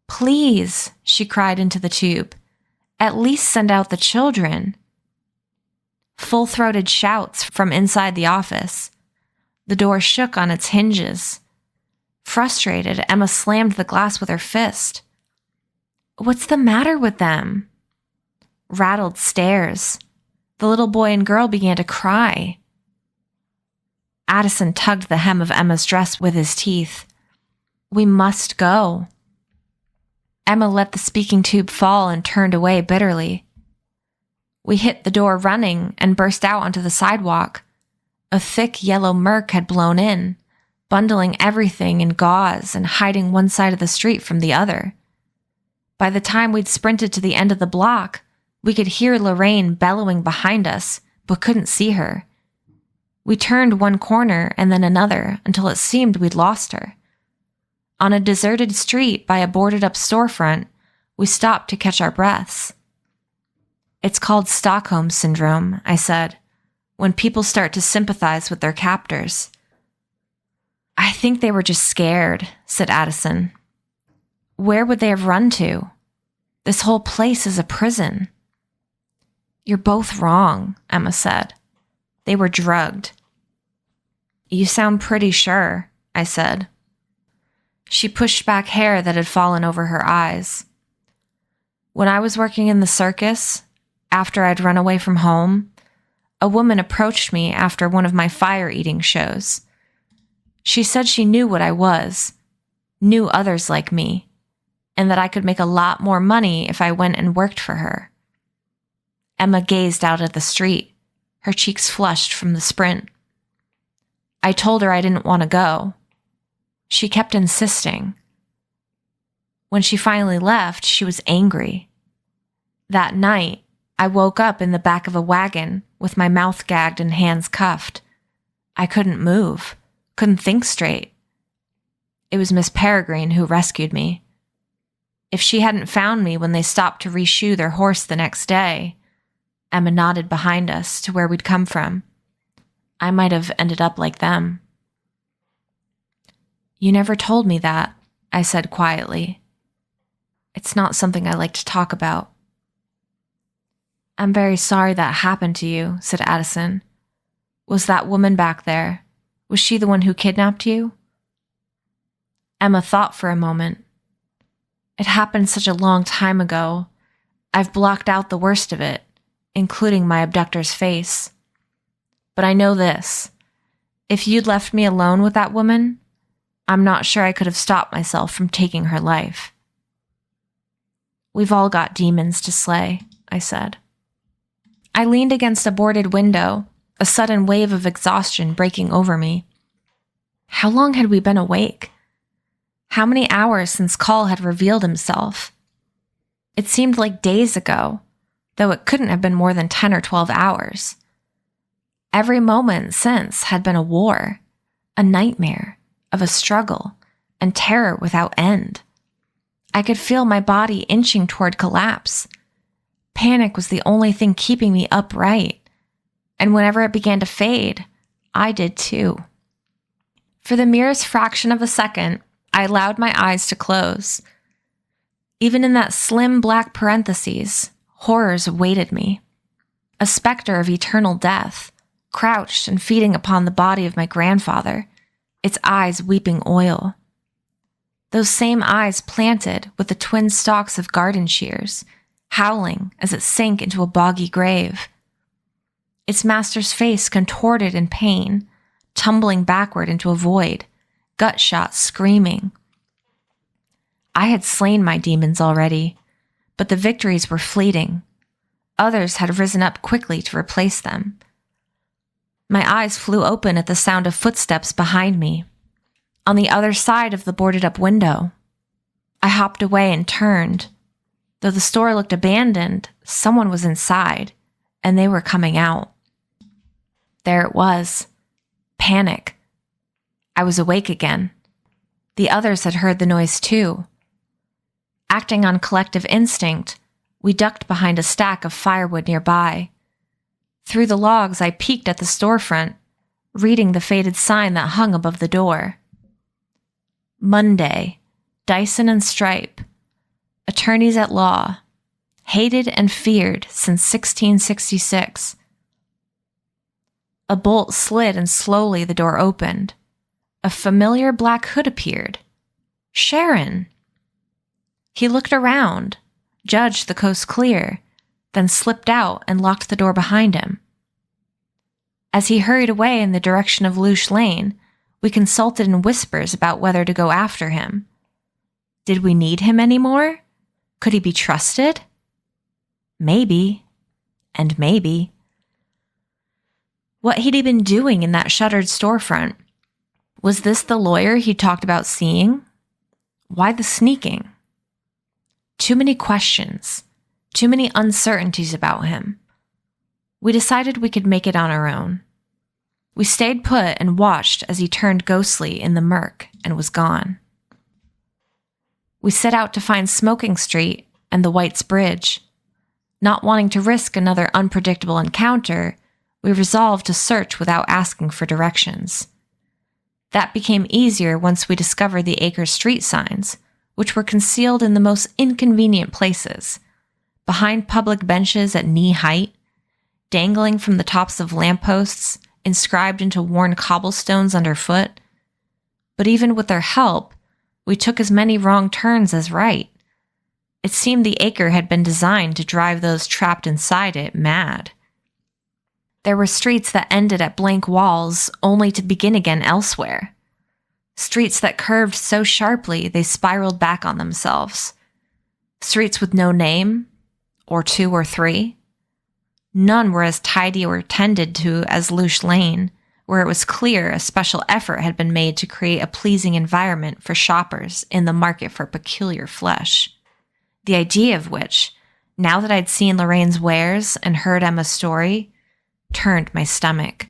Please, she cried into the tube. At least send out the children. Full-throated shouts from inside the office. The door shook on its hinges. Frustrated, Emma slammed the glass with her fist. What's the matter with them? Rattled stares. The little boy and girl began to cry. Addison tugged the hem of Emma's dress with his teeth. We must go. Emma let the speaking tube fall and turned away bitterly. We hit the door running and burst out onto the sidewalk. A thick yellow murk had blown in, bundling everything in gauze and hiding one side of the street from the other. By the time we'd sprinted to the end of the block, we could hear Lorraine bellowing behind us, but couldn't see her. We turned one corner and then another until it seemed we'd lost her. On a deserted street by a boarded-up storefront, we stopped to catch our breaths. It's called Stockholm Syndrome, I said, when people start to sympathize with their captors. I think they were just scared, said Addison. Where would they have run to? This whole place is a prison. You're both wrong, Emma said. They were drugged. You sound pretty sure, I said. She pushed back hair that had fallen over her eyes. When I was working in the circus, after I'd run away from home, a woman approached me after one of my fire-eating shows. She said she knew what I was, knew others like me, and that I could make a lot more money if I went and worked for her. Emma gazed out at the street, her cheeks flushed from the sprint. I told her I didn't want to go. She kept insisting. When she finally left, she was angry. That night, I woke up in the back of a wagon with my mouth gagged and hands cuffed. I couldn't move, couldn't think straight. It was Miss Peregrine who rescued me. If she hadn't found me when they stopped to reshoe their horse the next day, Emma nodded behind us to where we'd come from, I might have ended up like them. You never told me that, I said quietly. It's not something I like to talk about. I'm very sorry that happened to you, said Addison. Was that woman back there? Was she the one who kidnapped you? Emma thought for a moment. It happened such a long time ago. I've blocked out the worst of it, including my abductor's face. But I know this. If you'd left me alone with that woman, I'm not sure I could have stopped myself from taking her life. We've all got demons to slay, I said. I leaned against a boarded window, a sudden wave of exhaustion breaking over me. How long had we been awake? How many hours since Call had revealed himself? It seemed like days ago, though it couldn't have been more than 10 or 12 hours. Every moment since had been a war, a nightmare of a struggle and terror without end. I could feel my body inching toward collapse. Panic was the only thing keeping me upright, and whenever it began to fade, I did too. For the merest fraction of a second, I allowed my eyes to close. Even in that slim black parentheses, horrors awaited me. A specter of eternal death, crouched and feeding upon the body of my grandfather, its eyes weeping oil. Those same eyes planted with the twin stalks of garden shears, howling as it sank into a boggy grave. Its master's face contorted in pain, tumbling backward into a void, gut-shot screaming. I had slain my demons already, but the victories were fleeting. Others had risen up quickly to replace them. My eyes flew open at the sound of footsteps behind me, on the other side of the boarded-up window. I hopped away and turned. Though the store looked abandoned, someone was inside, and they were coming out. There it was. Panic. I was awake again. The others had heard the noise too. Acting on collective instinct, we ducked behind a stack of firewood nearby. Through the logs, I peeked at the storefront, reading the faded sign that hung above the door. Monday, Dyson and Stripe, attorneys at law, hated and feared since 1666. A bolt slid and slowly the door opened. A familiar black hood appeared. Sharon. He looked around, judged the coast clear, then slipped out and locked the door behind him. As he hurried away in the direction of Lush Lane, we consulted in whispers about whether to go after him. Did we need him anymore? Could he be trusted? Maybe. And maybe. What had he been doing in that shuttered storefront? Was this the lawyer he talked about seeing? Why the sneaking? Too many questions, too many uncertainties about him. We decided we could make it on our own. We stayed put and watched as he turned ghostly in the murk and was gone. We set out to find Smoking Street and the White's Bridge. Not wanting to risk another unpredictable encounter, we resolved to search without asking for directions. That became easier once we discovered the Acres street signs, which were concealed in the most inconvenient places, behind public benches at knee height, dangling from the tops of lampposts, inscribed into worn cobblestones underfoot. But even with their help, we took as many wrong turns as right. It seemed the acre had been designed to drive those trapped inside it mad. There were streets that ended at blank walls only to begin again elsewhere. Streets that curved so sharply they spiraled back on themselves. Streets with no name, or 2 or 3. None were as tidy or tended to as Lush Lane, where it was clear a special effort had been made to create a pleasing environment for shoppers in the market for peculiar flesh. The idea of which, now that I'd seen Lorraine's wares and heard Emma's story, turned my stomach.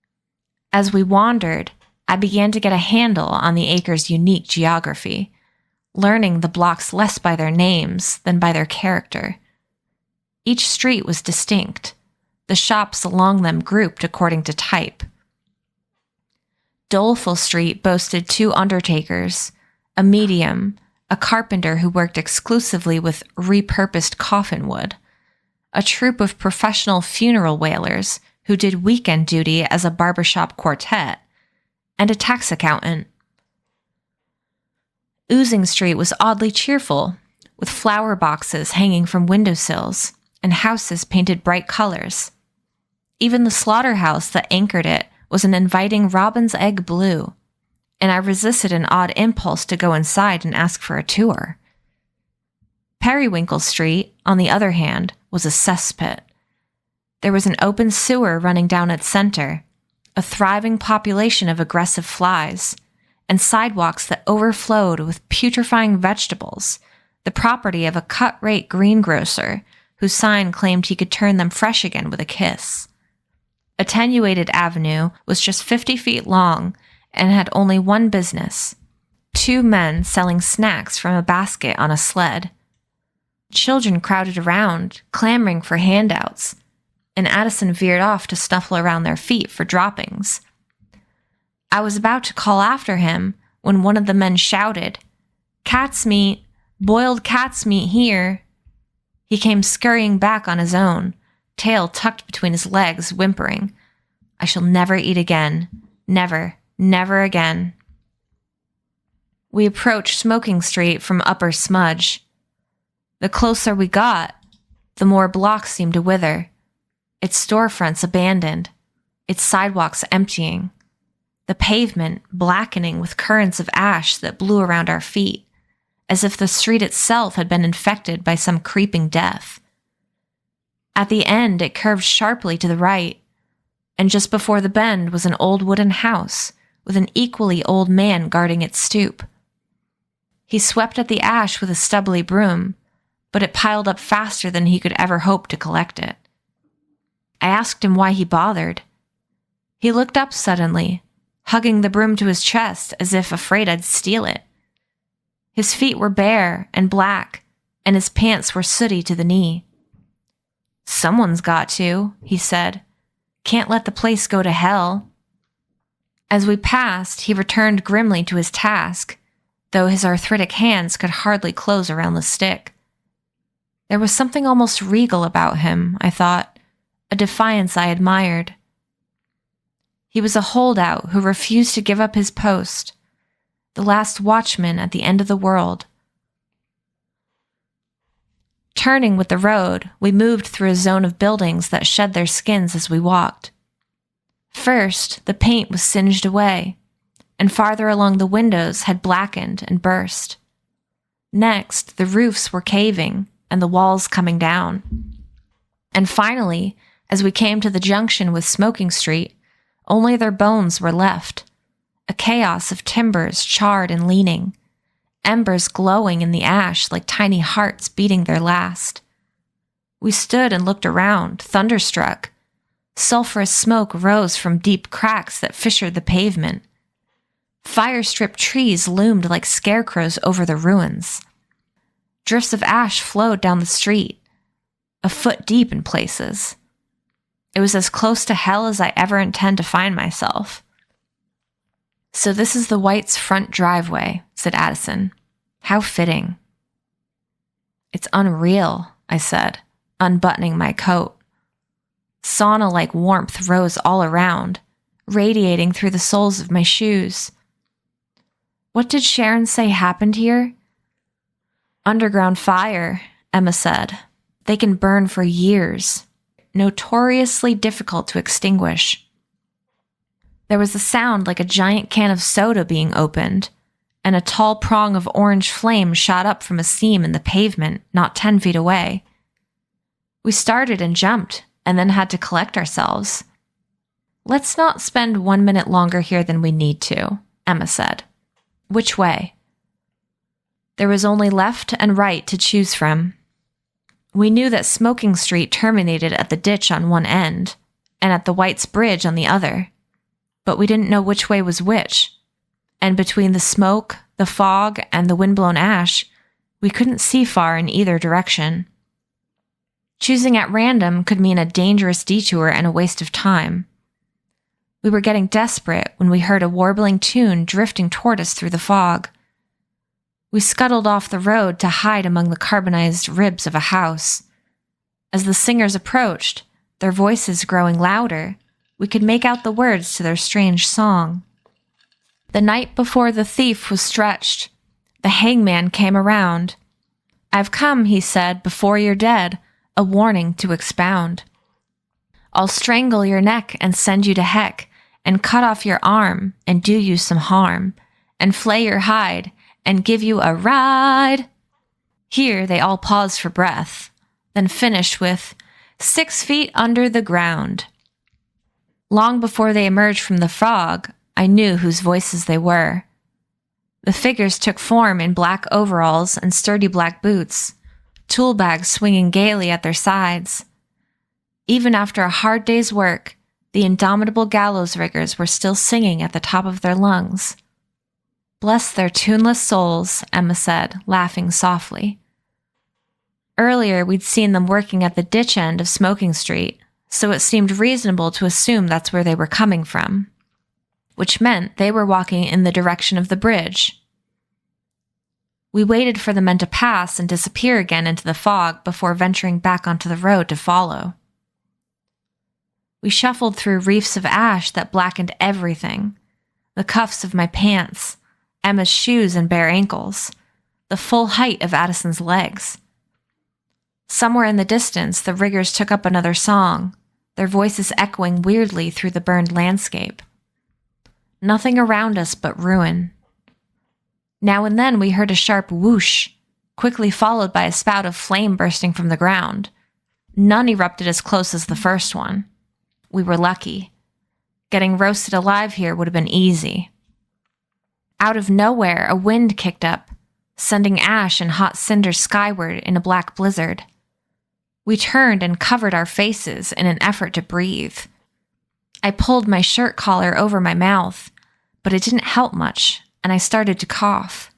As we wandered, I began to get a handle on the acre's unique geography, learning the blocks less by their names than by their character. Each street was distinct, the shops along them grouped according to type. Doleful Street boasted 2 undertakers, a medium, a carpenter who worked exclusively with repurposed coffin wood, a troupe of professional funeral wailers who did weekend duty as a barbershop quartet, and a tax accountant. Oozing Street was oddly cheerful, with flower boxes hanging from windowsills and houses painted bright colors. Even the slaughterhouse that anchored it was an inviting robin's egg blue, and I resisted an odd impulse to go inside and ask for a tour. Periwinkle Street, on the other hand, was a cesspit. There was an open sewer running down its center, a thriving population of aggressive flies, and sidewalks that overflowed with putrefying vegetables, the property of a cut-rate greengrocer whose sign claimed he could turn them fresh again with a kiss. Attenuated Avenue was just 50 feet long and had only one business: 2 men selling snacks from a basket on a sled. Children crowded around, clamoring for handouts, and Addison veered off to snuffle around their feet for droppings. I was about to call after him when one of the men shouted, "Cat's meat! Boiled cat's meat here!" He came scurrying back on his own, tail tucked between his legs, whimpering, "I shall never eat again. Never, never again." We approached Smoking Street from Upper Smudge. The closer we got, the more blocks seemed to wither, its storefronts abandoned, its sidewalks emptying, the pavement blackening with currents of ash that blew around our feet, as if the street itself had been infected by some creeping death. At the end, it curved sharply to the right, and just before the bend was an old wooden house with an equally old man guarding its stoop. He swept at the ash with a stubbly broom, but it piled up faster than he could ever hope to collect it. I asked him why he bothered. He looked up suddenly, hugging the broom to his chest as if afraid I'd steal it. His feet were bare and black, and his pants were sooty to the knee. "Someone's got to," he said. "Can't let the place go to hell." As we passed, he returned grimly to his task, though his arthritic hands could hardly close around the stick. There was something almost regal about him, I thought, a defiance I admired. He was a holdout who refused to give up his post, the last watchman at the end of the world. Turning with the road, we moved through a zone of buildings that shed their skins as we walked. First, the paint was singed away, and farther along the windows had blackened and burst. Next, the roofs were caving and the walls coming down. And finally, as we came to the junction with Smoking Street, only their bones were left, a chaos of timbers charred and leaning, embers glowing in the ash like tiny hearts beating their last. We stood and looked around, thunderstruck. Sulphurous smoke rose from deep cracks that fissured the pavement. Fire-stripped trees loomed like scarecrows over the ruins. Drifts of ash flowed down the street, a foot deep in places. It was as close to hell as I ever intend to find myself. "So this is the Whites' front driveway," said Addison. "How fitting." "It's unreal," I said, unbuttoning my coat. Sauna-like warmth rose all around, radiating through the soles of my shoes. "What did Sharon say happened here?" "Underground fire," Emma said. "They can burn for years. Notoriously difficult to extinguish." There was a sound like a giant can of soda being opened, and a tall prong of orange flame shot up from a seam in the pavement not 10 feet away. We started and jumped, and then had to collect ourselves. "Let's not spend 1 minute longer here than we need to," Emma said. "Which way?" There was only left and right to choose from. We knew that Smoking Street terminated at the ditch on one end, and at the White's Bridge on the other, but we didn't know which way was which, and between the smoke, the fog, and the windblown ash, we couldn't see far in either direction. Choosing at random could mean a dangerous detour and a waste of time. We were getting desperate when we heard a warbling tune drifting toward us through the fog. We scuttled off the road to hide among the carbonized ribs of a house. As the singers approached, their voices growing louder, we could make out the words to their strange song. The night before the thief was stretched, the hangman came around. "I've come," he said, "before you're dead, a warning to expound. I'll strangle your neck and send you to heck, and cut off your arm and do you some harm, and flay your hide and give you a ride." Here they all paused for breath, then finished with 6 feet under the ground. Long before they emerged from the fog, I knew whose voices they were. The figures took form in black overalls and sturdy black boots, tool bags swinging gaily at their sides. Even after a hard day's work, the indomitable gallows riggers were still singing at the top of their lungs. "Bless their tuneless souls," Emma said, laughing softly. Earlier, we'd seen them working at the ditch end of Smoking Street, so it seemed reasonable to assume that's where they were coming from, which meant they were walking in the direction of the bridge. We waited for the men to pass and disappear again into the fog before venturing back onto the road to follow. We shuffled through reefs of ash that blackened everything: the cuffs of my pants, Emma's shoes and bare ankles, the full height of Addison's legs. Somewhere in the distance, the riggers took up another song, their voices echoing weirdly through the burned landscape. Nothing around us but ruin. Now and then we heard a sharp whoosh, quickly followed by a spout of flame bursting from the ground. None erupted as close as the first one. We were lucky. Getting roasted alive here would have been easy. Out of nowhere, a wind kicked up, sending ash and hot cinders skyward in a black blizzard. We turned and covered our faces in an effort to breathe. I pulled my shirt collar over my mouth, but it didn't help much, and I started to cough.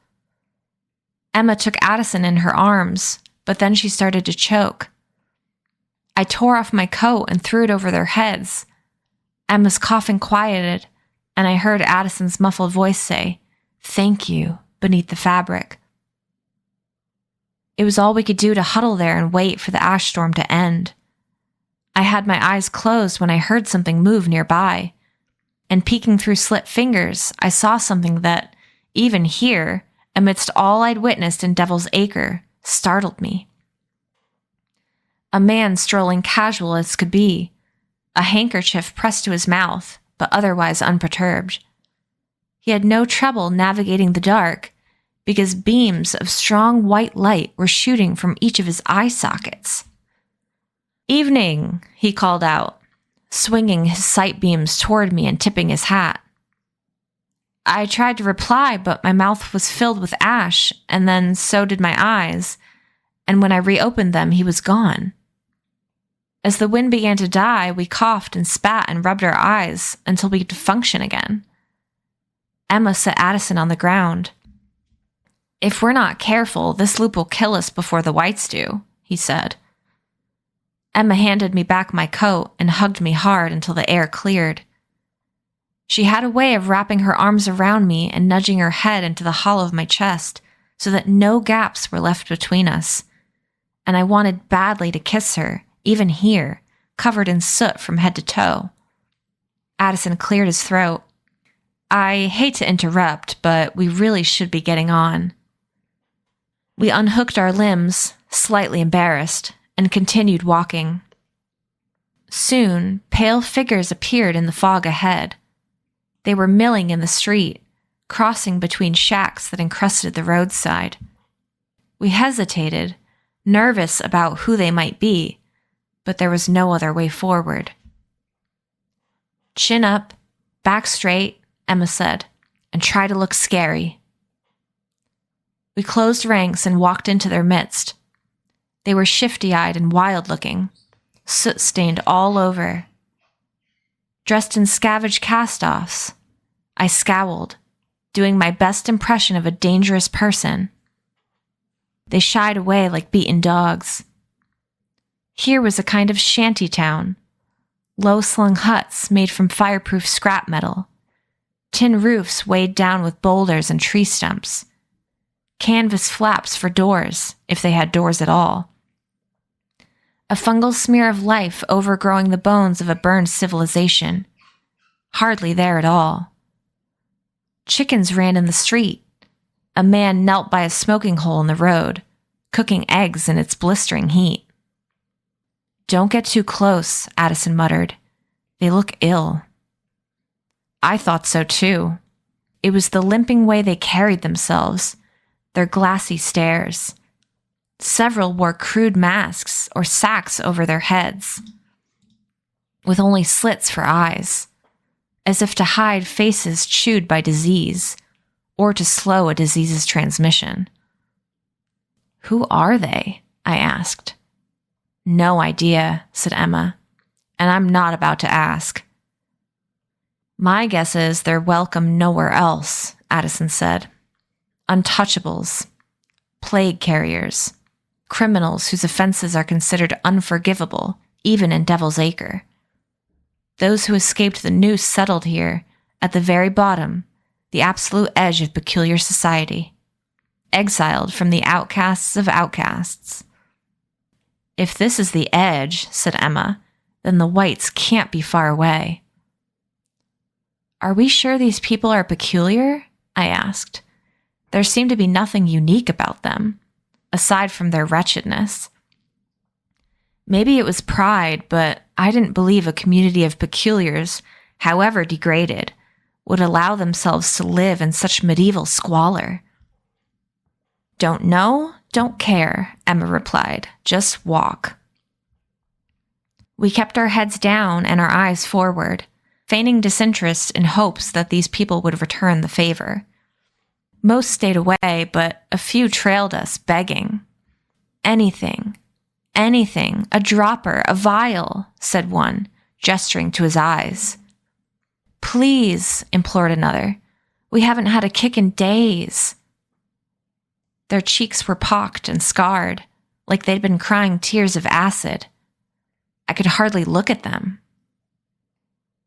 Emma took Addison in her arms, but then she started to choke. I tore off my coat and threw it over their heads. Emma's coughing quieted, and I heard Addison's muffled voice say, "Thank you," beneath the fabric. It was all we could do to huddle there and wait for the ash storm to end. I had my eyes closed when I heard something move nearby, and peeking through slit fingers, I saw something that, even here, amidst all I'd witnessed in Devil's Acre, startled me. A man strolling casual as could be, a handkerchief pressed to his mouth, but otherwise unperturbed. He had no trouble navigating the dark, because beams of strong white light were shooting from each of his eye sockets. "Evening," he called out, swinging his sight beams toward me and tipping his hat. I tried to reply, but my mouth was filled with ash, and then so did my eyes, and when I reopened them, he was gone. As the wind began to die, we coughed and spat and rubbed our eyes until we could function again. Emma set Addison on the ground. "If we're not careful, this loop will kill us before the whites do," he said. Emma handed me back my coat and hugged me hard until the air cleared. She had a way of wrapping her arms around me and nudging her head into the hollow of my chest so that no gaps were left between us, and I wanted badly to kiss her, even here, covered in soot from head to toe. Addison cleared his throat. "I hate to interrupt, but we really should be getting on." We unhooked our limbs, slightly embarrassed, and continued walking. Soon, pale figures appeared in the fog ahead. They were milling in the street, crossing between shacks that encrusted the roadside. We hesitated, nervous about who they might be, but there was no other way forward. "Chin up, back straight," Emma said, "and try to look scary." We closed ranks and walked into their midst. They were shifty-eyed and wild-looking, soot-stained all over. Dressed in scavenged cast-offs, I scowled, doing my best impression of a dangerous person. They shied away like beaten dogs. Here was a kind of shanty town, low-slung huts made from fireproof scrap metal, tin roofs weighed down with boulders and tree stumps. canvas flaps for doors, if they had doors at all. A fungal smear of life overgrowing the bones of a burned civilization. Hardly there at all. Chickens ran in the street. A man knelt by a smoking hole in the road, cooking eggs in its blistering heat. "Don't get too close," Addison muttered. "They look ill." I thought so too. It was the limping way they carried themselves, their glassy stares. Several wore crude masks or sacks over their heads, with only slits for eyes, as if to hide faces chewed by disease, or to slow a disease's transmission. "Who are they?" I asked. "No idea," said Emma, "and I'm not about to ask." "My guess is they're welcome nowhere else," Addison said. "Untouchables, plague carriers, criminals whose offenses are considered unforgivable, even in Devil's Acre. Those who escaped the noose settled here, at the very bottom, the absolute edge of peculiar society, exiled from the outcasts of outcasts." "If this is the edge," said Emma, "then the whites can't be far away." "Are we sure these people are peculiar?" I asked. There seemed to be nothing unique about them, aside from their wretchedness. Maybe it was pride, but I didn't believe a community of peculiars, however degraded, would allow themselves to live in such medieval squalor. "Don't know, don't care," Emma replied. "Just walk." We kept our heads down and our eyes forward, feigning disinterest in hopes that these people would return the favor. Most stayed away, but a few trailed us, begging. "Anything, anything, a dropper, a vial," said one, gesturing to his eyes. "Please," implored another. "We haven't had a kick in days." Their cheeks were pocked and scarred, like they'd been crying tears of acid. I could hardly look at them.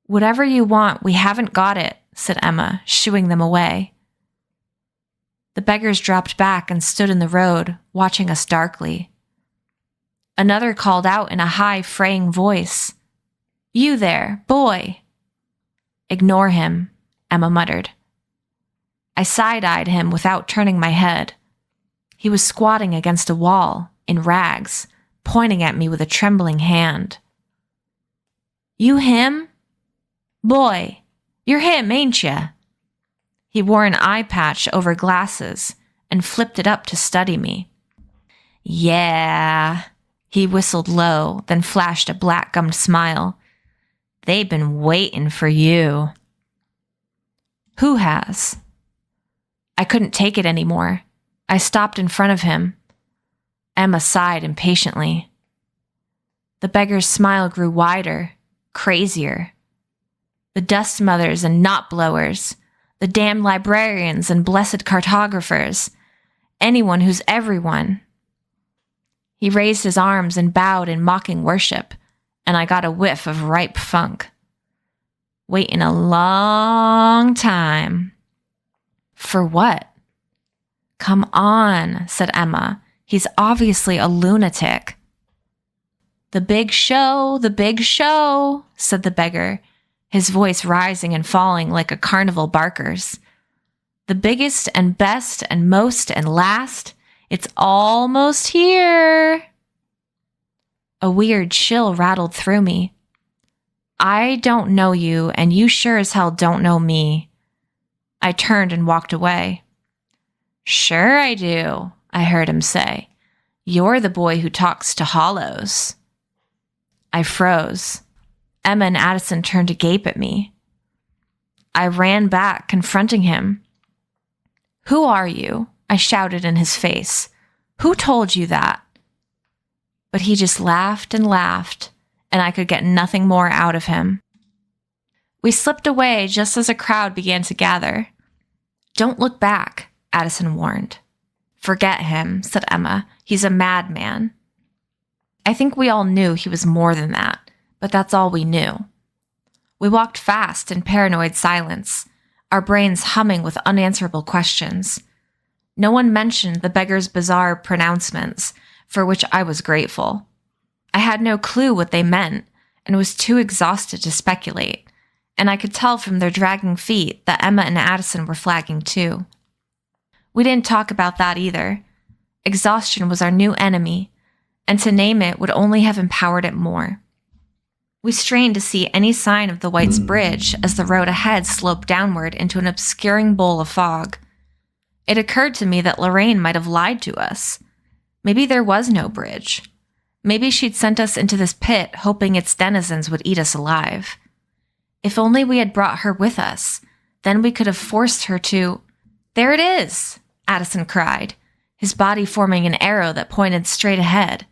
"Whatever you want, we haven't got it," said Emma, shooing them away. The beggars dropped back and stood in the road, watching us darkly. Another called out in a high, fraying voice, "You there, boy!" "Ignore him," Emma muttered. I side-eyed him without turning my head. He was squatting against a wall, in rags, pointing at me with a trembling hand. "You him? Boy, you're him, ain't ya?" He wore an eye patch over glasses and flipped it up to study me. "Yeah," he whistled low, then flashed a black-gummed smile. "They've been waiting for you." "Who has?" I couldn't take it anymore. I stopped in front of him. Emma sighed impatiently. The beggar's smile grew wider, crazier. "The dust mothers and knot blowers, the damned librarians and blessed cartographers, anyone who's everyone." He raised his arms and bowed in mocking worship, and I got a whiff of ripe funk. "Waiting a long time." "For what?" "Come on," said Emma. "He's obviously a lunatic." "The big show, the big show," said the beggar, his voice rising and falling like a carnival barker's. "The biggest and best and most and last, it's almost here." A weird chill rattled through me. "I don't know you, and you sure as hell don't know me." I turned and walked away. "Sure I do," I heard him say. "You're the boy who talks to hollows." I froze. Emma and Addison turned to gape at me. I ran back, confronting him. "Who are you?" I shouted in his face. "Who told you that?" But he just laughed, and I could get nothing more out of him. We slipped away just as a crowd began to gather. "Don't look back," Addison warned. "Forget him," said Emma. "He's a madman." I think we all knew he was more than that, but that's all we knew. We walked fast in paranoid silence, our brains humming with unanswerable questions. No one mentioned the beggar's bizarre pronouncements, for which I was grateful. I had no clue what they meant and was too exhausted to speculate, and I could tell from their dragging feet that Emma and Addison were flagging too. We didn't talk about that either. Exhaustion was our new enemy, and to name it would only have empowered it more. We strained to see any sign of the White's bridge as the road ahead sloped downward into an obscuring bowl of fog. It occurred to me that Lorraine might have lied to us. Maybe there was no bridge. Maybe she'd sent us into this pit hoping its denizens would eat us alive. If only we had brought her with us, then we could have forced her to— "There it is!" Addison cried, his body forming an arrow that pointed straight ahead.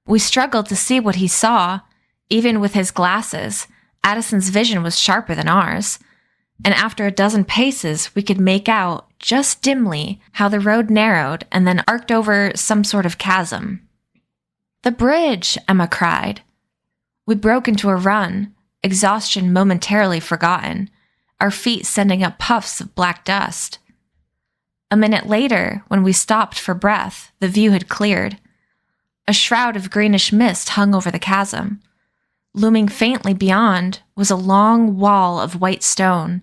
We struggled to see what he saw. Even with his glasses, Addison's vision was sharper than ours, and after a dozen paces we could make out, just dimly, how the road narrowed and then arced over some sort of chasm. "The bridge!" Emma cried. We broke into a run, exhaustion momentarily forgotten, our feet sending up puffs of black dust. A minute later, when we stopped for breath, the view had cleared. A shroud of greenish mist hung over the chasm. Looming faintly beyond was a long wall of white stone,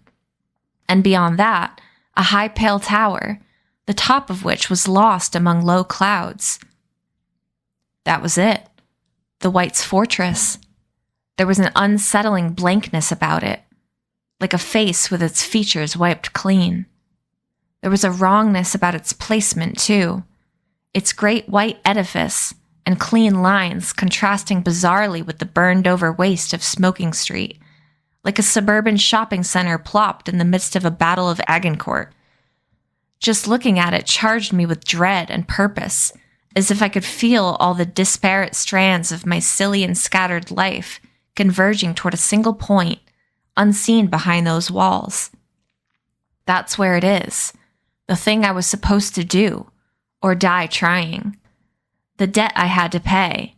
and beyond that, a high pale tower, the top of which was lost among low clouds. That was it. The White's fortress. There was an unsettling blankness about it, like a face with its features wiped clean. There was a wrongness about its placement, too. Its great white edifice and clean lines contrasting bizarrely with the burned-over waste of Smoking Street, like a suburban shopping center plopped in the midst of a battle of Agincourt. Just looking at it charged me with dread and purpose, as if I could feel all the disparate strands of my silly and scattered life converging toward a single point, unseen behind those walls. That's where it is, the thing I was supposed to do, or die trying. The debt I had to pay.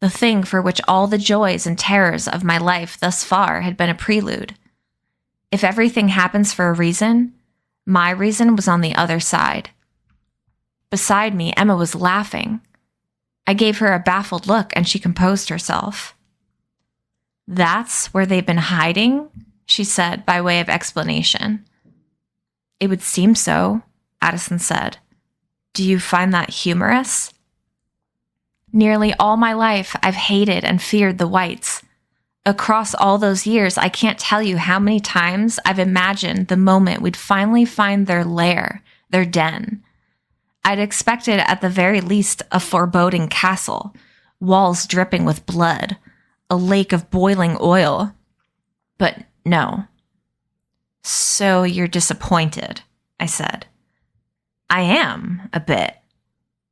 The thing for which all the joys and terrors of my life thus far had been a prelude. If everything happens for a reason, my reason was on the other side. Beside me, Emma was laughing. I gave her a baffled look and she composed herself. "That's where they've been hiding?" she said by way of explanation. "It would seem so," Addison said. "Do you find that humorous?" Nearly all my life, I've hated and feared the Whites. Across all those years, I can't tell you how many times I've imagined the moment we'd finally find their lair, their den. I'd expected at the very least a foreboding castle, walls dripping with blood, a lake of boiling oil. But no. "So you're disappointed," I said. "I am, a bit."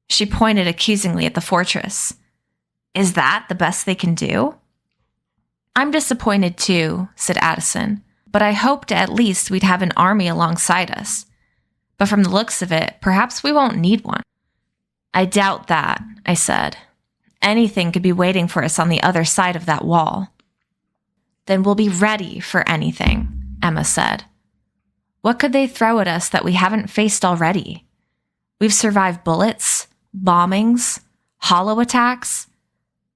She pointed accusingly at the fortress. "Is that the best they can do?" "I'm disappointed too," said Addison, "but I hoped at least we'd have an army alongside us. But from the looks of it, perhaps we won't need one." "I doubt that," I said. "Anything could be waiting for us on the other side of that wall." "Then we'll be ready for anything," Emma said. "What could they throw at us that we haven't faced already? We've survived bullets, bombings, hollow attacks.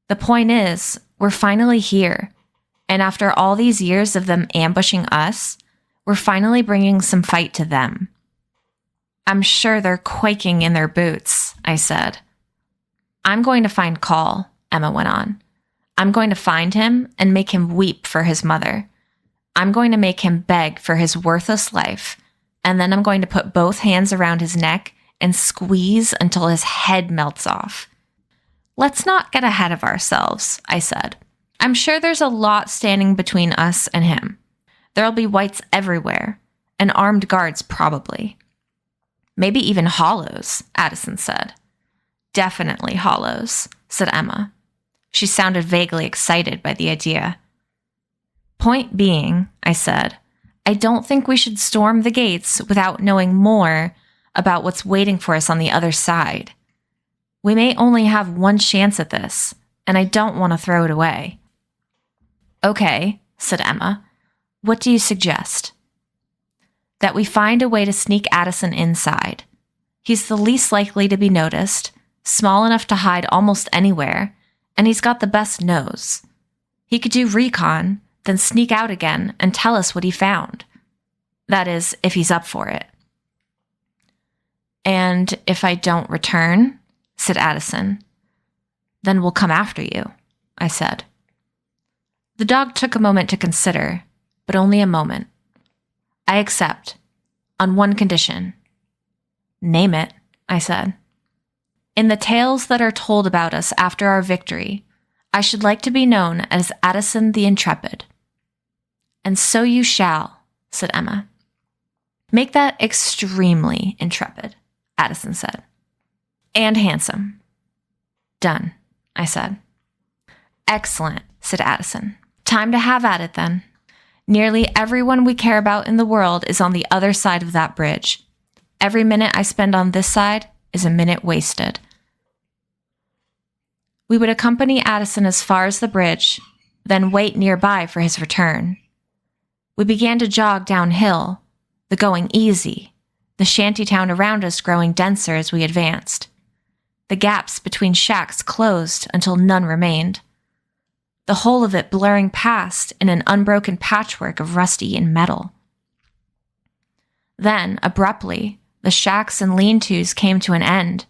The point is, we're finally here, and after all these years of them ambushing us, we're finally bringing some fight to them." "I'm sure they're quaking in their boots," I said. "I'm going to find Call," Emma went on. "I'm going to find him and make him weep for his mother. I'm going to make him beg for his worthless life, and then I'm going to put both hands around his neck and squeeze until his head melts off." "Let's not get ahead of ourselves," I said. "I'm sure there's a lot standing between us and him. There'll be Whites everywhere, and armed guards probably." "Maybe even hollows," Addison said. "Definitely hollows," said Emma. She sounded vaguely excited by the idea. "Point being," I said, "I don't think we should storm the gates without knowing more about what's waiting for us on the other side. We may only have one chance at this, and I don't want to throw it away." "Okay," said Emma. "What do you suggest?" "That we find a way to sneak Addison inside. He's the least likely to be noticed, small enough to hide almost anywhere, and he's got the best nose. He could do recon, then sneak out again and tell us what he found. That is, if he's up for it. And if I don't return, said Addison, then we'll come after you, I said. The dog took a moment to consider, but only a moment. I accept, on one condition. Name it, I said. In the tales that are told about us after our victory, I should like to be known as Addison the Intrepid. And so you shall, said Emma. Make that extremely intrepid, Addison said. And handsome. Done, I said. Excellent, said Addison. Time to have at it then. Nearly everyone we care about in the world is on the other side of that bridge. Every minute I spend on this side is a minute wasted. We would accompany Addison as far as the bridge, then wait nearby for his return. We began to jog downhill, the going easy, the shantytown around us growing denser as we advanced. The gaps between shacks closed until none remained, the whole of it blurring past in an unbroken patchwork of rusty and metal. Then, abruptly, the shacks and lean-tos came to an end,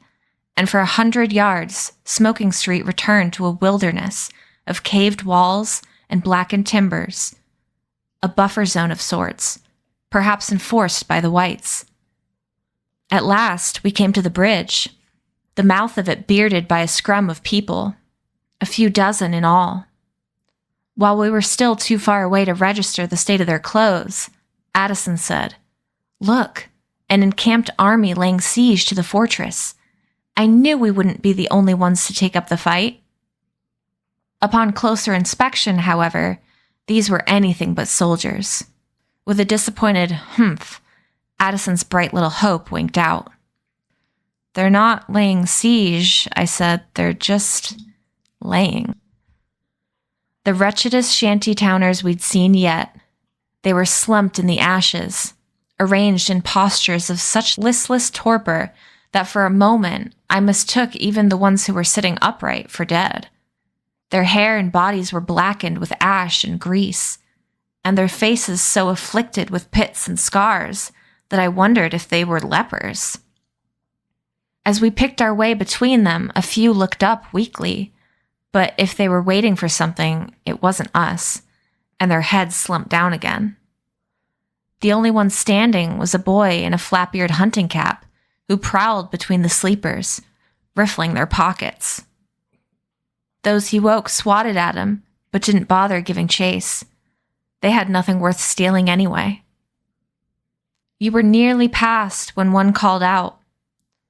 and for 100 yards, Smoking Street returned to a wilderness of caved walls and blackened timbers, a buffer zone of sorts, perhaps enforced by the whites. At last, we came to the bridge, the mouth of it bearded by a scrum of people, a few dozen in all. While we were still too far away to register the state of their clothes, Addison said, "Look, an encamped army laying siege to the fortress. I knew we wouldn't be the only ones to take up the fight." Upon closer inspection, however, these were anything but soldiers. With a disappointed humph, Addison's bright little hope winked out. "They're not laying siege," I said. "They're just laying." The wretchedest shanty-towners we'd seen yet. They were slumped in the ashes, arranged in postures of such listless torpor that for a moment I mistook even the ones who were sitting upright for dead. Their hair and bodies were blackened with ash and grease, and their faces so afflicted with pits and scars that I wondered if they were lepers. As we picked our way between them, a few looked up weakly, but if they were waiting for something, it wasn't us, and their heads slumped down again. The only one standing was a boy in a flap-eared hunting cap who prowled between the sleepers, riffling their pockets. Those he woke swatted at him, but didn't bother giving chase. They had nothing worth stealing anyway. You were nearly past when one called out,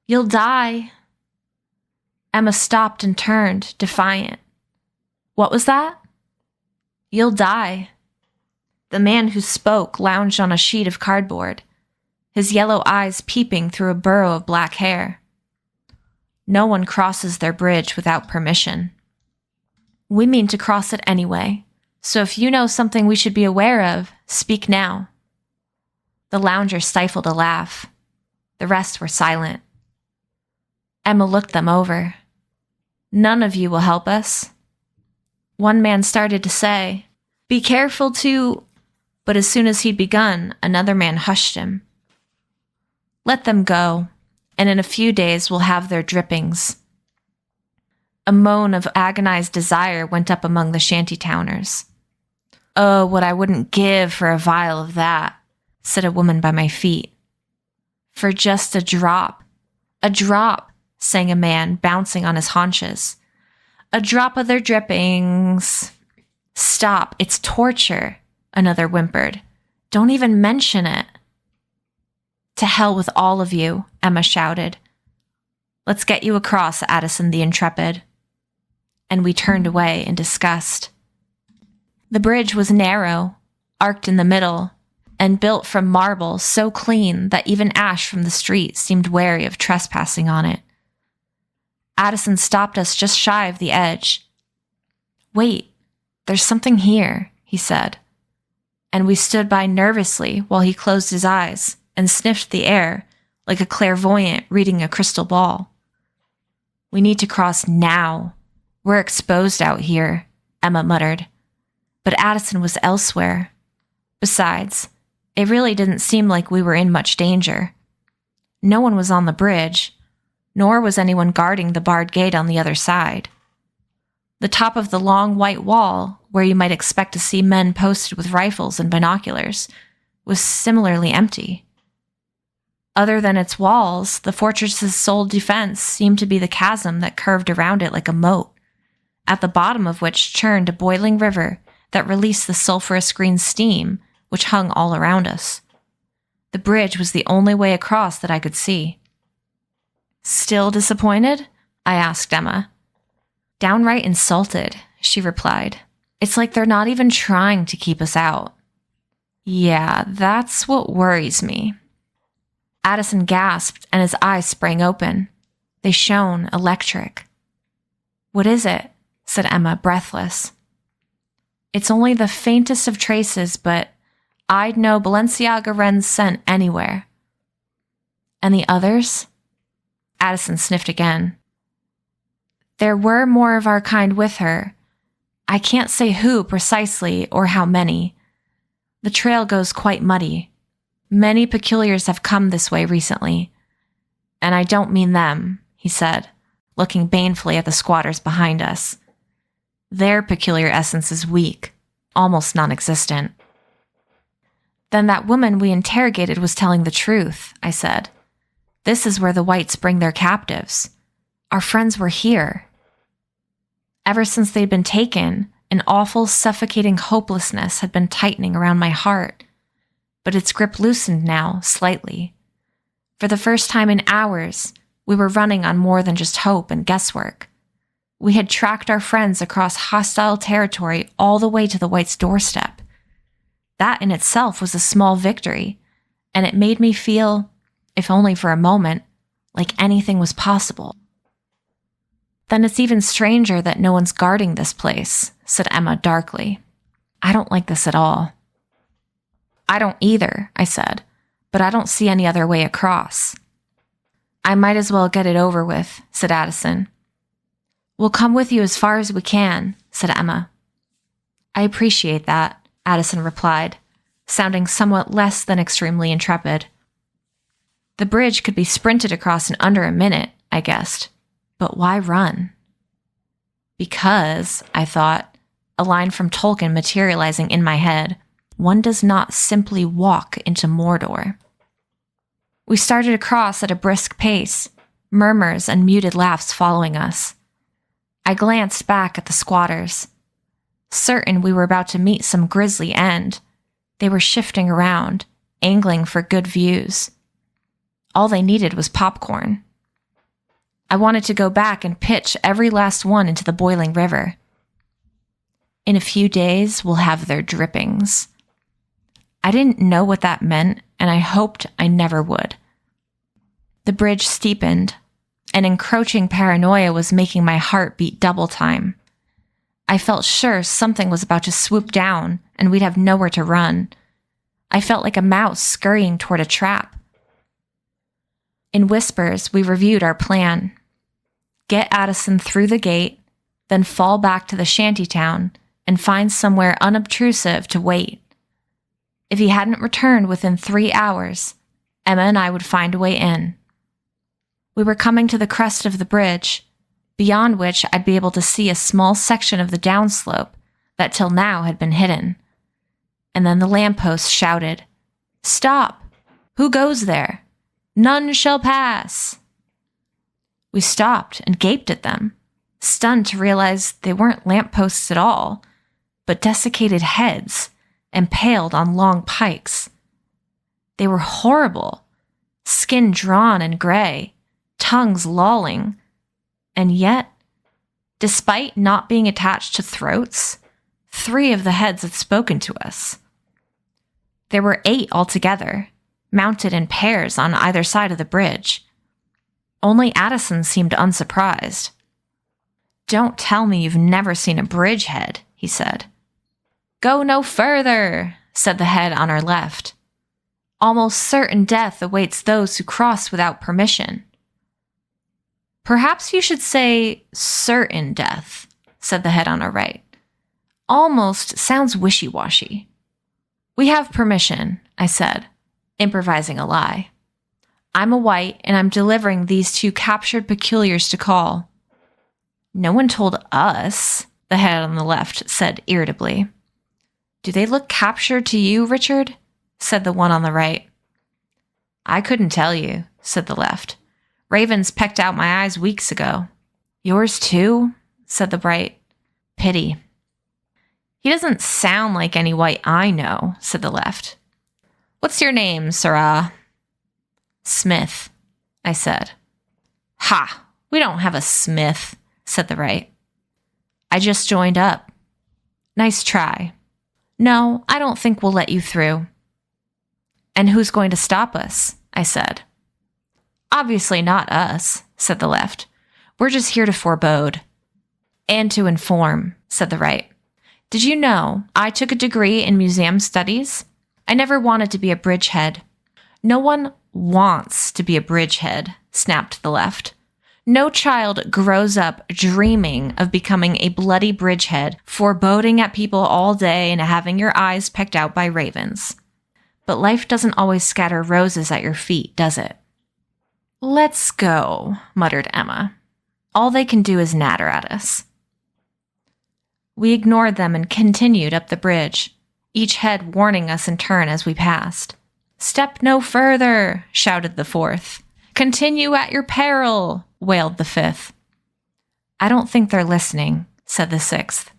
"You'll die." Emma stopped and turned, defiant. "What was that?" "You'll die." The man who spoke lounged on a sheet of cardboard, his yellow eyes peeping through a burrow of black hair. No one crosses their bridge without permission. We mean to cross it anyway, so if you know something we should be aware of, speak now. The lounger stifled a laugh. The rest were silent. Emma looked them over. "None of you will help us." One man started to say, "Be careful to," but as soon as he'd begun, another man hushed him. "Let them go, and in a few days we'll have their drippings." A moan of agonized desire went up among the shanty-towners. "Oh, what I wouldn't give for a vial of that," said a woman by my feet. "For just a drop. A drop," sang a man, bouncing on his haunches. "A drop of their drippings." "Stop, it's torture," another whimpered. "Don't even mention it." "To hell with all of you," Emma shouted. "Let's get you across, Addison the Intrepid." And we turned away in disgust. The bridge was narrow, arced in the middle, and built from marble so clean that even ash from the street seemed wary of trespassing on it. Addison stopped us just shy of the edge. "Wait, there's something here," he said, and we stood by nervously while he closed his eyes and sniffed the air like a clairvoyant reading a crystal ball. "We need to cross now. We're exposed out here," Emma muttered. But Addison was elsewhere. Besides, it really didn't seem like we were in much danger. No one was on the bridge, nor was anyone guarding the barred gate on the other side. The top of the long white wall, where you might expect to see men posted with rifles and binoculars, was similarly empty. Other than its walls, the fortress's sole defense seemed to be the chasm that curved around it like a moat, at the bottom of which churned a boiling river that released the sulfurous green steam which hung all around us. The bridge was the only way across that I could see. "Still disappointed?" I asked Emma. "Downright insulted," she replied. "It's like they're not even trying to keep us out." "Yeah, that's what worries me." Addison gasped and his eyes sprang open. They shone electric. "What is it?" said Emma, breathless. "It's only the faintest of traces, but I'd know Balenciaga Wren's scent anywhere." "And the others?" Addison sniffed again. "There were more of our kind with her. I can't say who precisely or how many. The trail goes quite muddy. Many peculiars have come this way recently. And I don't mean them," he said, looking banefully at the squatters behind us. "Their peculiar essence is weak, almost non-existent." "Then that woman we interrogated was telling the truth," I said. "This is where the whites bring their captives. Our friends were here." Ever since they'd been taken, an awful, suffocating hopelessness had been tightening around my heart, but its grip loosened now, slightly. For the first time in hours, we were running on more than just hope and guesswork. We had tracked our friends across hostile territory all the way to the whites' doorstep. That in itself was a small victory, and it made me feel, if only for a moment, like anything was possible. "Then it's even stranger that no one's guarding this place," said Emma darkly. "I don't like this at all." "I don't either," I said, "but I don't see any other way across." "I might as well get it over with," said Addison. "We'll come with you as far as we can," said Emma. "I appreciate that," Addison replied, sounding somewhat less than extremely intrepid. The bridge could be sprinted across in under a minute, I guessed. But why run? Because, I thought, a line from Tolkien materializing in my head, one does not simply walk into Mordor. We started across at a brisk pace, murmurs and muted laughs following us. I glanced back at the squatters. Certain we were about to meet some grisly end, they were shifting around, angling for good views. All they needed was popcorn. I wanted to go back and pitch every last one into the boiling river. In a few days, we'll have their drippings. I didn't know what that meant, and I hoped I never would. The bridge steepened. An encroaching paranoia was making my heart beat double time. I felt sure something was about to swoop down, and we'd have nowhere to run. I felt like a mouse scurrying toward a trap. In whispers, we reviewed our plan. Get Addison through the gate, then fall back to the shantytown and find somewhere unobtrusive to wait. If he hadn't returned within 3 hours, Emma and I would find a way in. We were coming to the crest of the bridge, beyond which I'd be able to see a small section of the downslope that till now had been hidden. And then the lamppost shouted, "Stop! Who goes there? None shall pass!" We stopped and gaped at them, stunned to realize they weren't lampposts at all, but desiccated heads impaled on long pikes. They were horrible, skin drawn and gray, tongues lolling, and yet, despite not being attached to throats, 3 of the heads had spoken to us. There were 8 altogether, mounted in pairs on either side of the bridge. Only Addison seemed unsurprised. "Don't tell me you've never seen a bridgehead," he said. "Go no further," said the head on our left. Almost certain death awaits those who cross without permission. Perhaps you should say certain death, said the head on our right. Almost sounds wishy-washy. We have permission, I said, improvising a lie. I'm a white, and I'm delivering these two captured peculiars to call. No one told us, the head on the left said irritably. Do they look captured to you, Richard? Said the one on the right. I couldn't tell you, said the left. Ravens pecked out my eyes weeks ago. Yours too? Said the right. Pity. He doesn't sound like any white I know, said the left. What's your name, sirrah? Smith, I said. Ha! We don't have a Smith, said the right. I just joined up. Nice try. No, I don't think we'll let you through. And who's going to stop us? I said. Obviously not us, said the left. We're just here to forebode. And to inform, said the right. Did you know I took a degree in museum studies? I never wanted to be a bridgehead. No one wants to be a bridgehead, snapped the left. No child grows up dreaming of becoming a bloody bridgehead, foreboding at people all day and having your eyes pecked out by ravens. But life doesn't always scatter roses at your feet, does it? Let's go, muttered Emma. All they can do is natter at us. We ignored them and continued up the bridge, each head warning us in turn as we passed. Step no further, shouted the fourth. Continue at your peril, wailed the fifth. I don't think they're listening, said the sixth.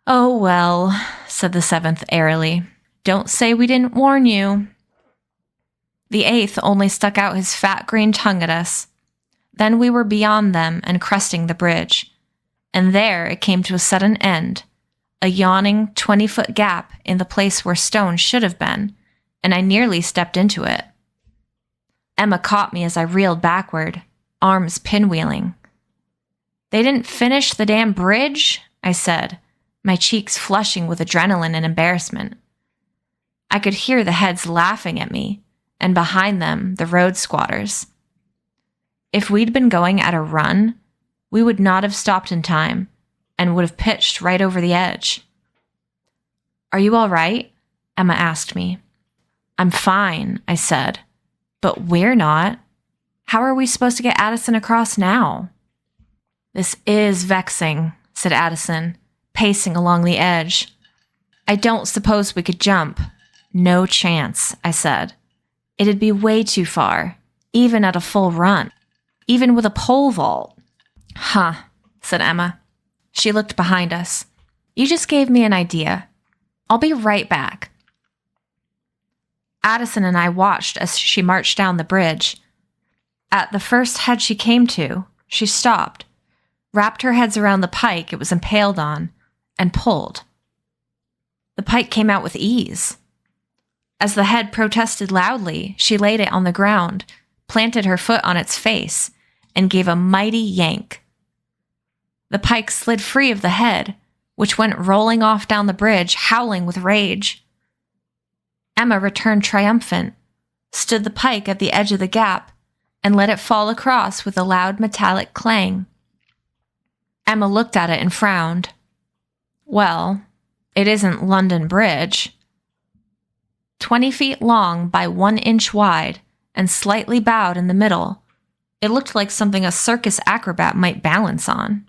Oh, well, said the seventh airily. Don't say we didn't warn you. The eighth only stuck out his fat green tongue at us. Then we were beyond them and cresting the bridge. And there it came to a sudden end, a yawning 20-foot gap in the place where stone should have been, and I nearly stepped into it. Emma caught me as I reeled backward, arms pinwheeling. They didn't finish the damn bridge, I said, my cheeks flushing with adrenaline and embarrassment. I could hear the heads laughing at me, and behind them, the road squatters. If we'd been going at a run, we would not have stopped in time and would have pitched right over the edge. Are you all right? Emma asked me. I'm fine, I said, but we're not. How are we supposed to get Addison across now? This is vexing, said Addison, pacing along the edge. I don't suppose we could jump. No chance, I said. It'd be way too far, even at a full run, even with a pole vault. Huh, said Emma. She looked behind us. You just gave me an idea. I'll be right back. Addison and I watched as she marched down the bridge. At the first head she came to, she stopped, wrapped her heads around the pike it was impaled on, and pulled. The pike came out with ease. As the head protested loudly, she laid it on the ground, planted her foot on its face, and gave a mighty yank. The pike slid free of the head, which went rolling off down the bridge, howling with rage. Emma returned triumphant, stood the pike at the edge of the gap, and let it fall across with a loud metallic clang. Emma looked at it and frowned. Well, it isn't London Bridge. 20 feet long by 1 inch wide and slightly bowed in the middle, it looked like something a circus acrobat might balance on.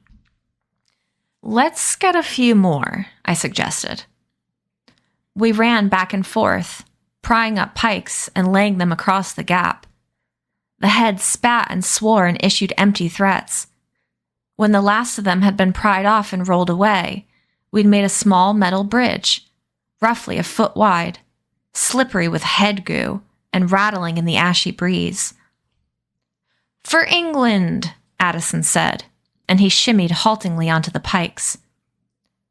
Let's get a few more, I suggested. We ran back and forth, prying up pikes and laying them across the gap. The head spat and swore and issued empty threats. When the last of them had been pried off and rolled away, we'd made a small metal bridge, roughly a foot wide, slippery with head goo and rattling in the ashy breeze. For England, Addison said, and he shimmied haltingly onto the pikes.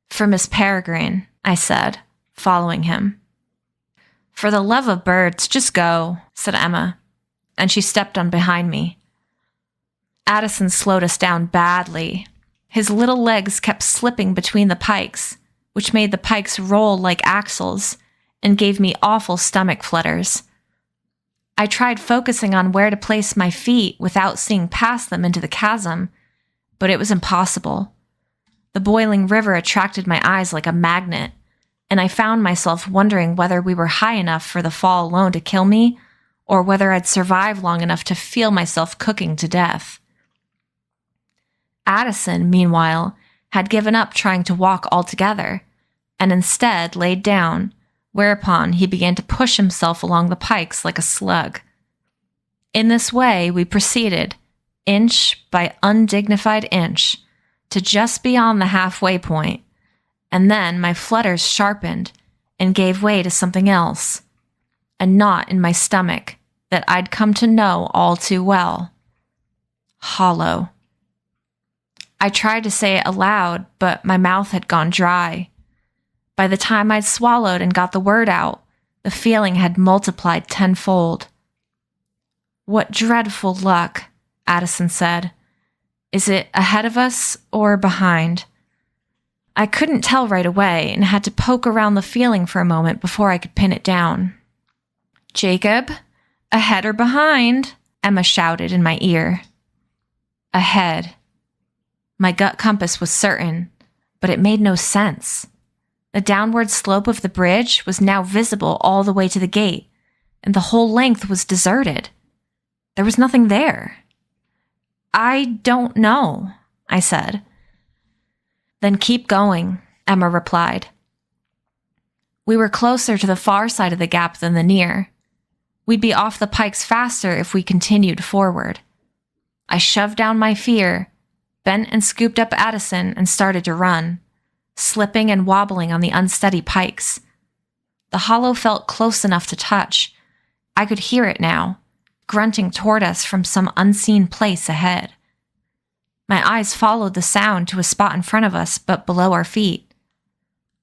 For Miss Peregrine, I said, following him. For the love of birds, just go, said Emma, and she stepped on behind me. Addison slowed us down badly. His little legs kept slipping between the pikes, which made the pikes roll like axles, and gave me awful stomach flutters. I tried focusing on where to place my feet without seeing past them into the chasm, but it was impossible. The boiling river attracted my eyes like a magnet, and I found myself wondering whether we were high enough for the fall alone to kill me, or whether I'd survive long enough to feel myself cooking to death. Addison, meanwhile, had given up trying to walk altogether, and instead laid down, whereupon he began to push himself along the pikes like a slug. In this way we proceeded, inch by undignified inch, to just beyond the halfway point, and then my flutters sharpened and gave way to something else, a knot in my stomach that I'd come to know all too well. Hollow. I tried to say it aloud, but my mouth had gone dry. By the time I'd swallowed and got the word out, the feeling had multiplied tenfold. "What dreadful luck," Addison said. "Is it ahead of us or behind?" I couldn't tell right away and had to poke around the feeling for a moment before I could pin it down. "Jacob, ahead or behind?" Emma shouted in my ear. Ahead. My gut compass was certain, but it made no sense. The downward slope of the bridge was now visible all the way to the gate, and the whole length was deserted. There was nothing there. "I don't know," I said. "Then keep going," Emma replied. We were closer to the far side of the gap than the near. We'd be off the pikes faster if we continued forward. I shoved down my fear, bent and scooped up Addison, and started to run, slipping and wobbling on the unsteady pikes. The hollow felt close enough to touch. I could hear it now, grunting toward us from some unseen place ahead. My eyes followed the sound to a spot in front of us, but below our feet.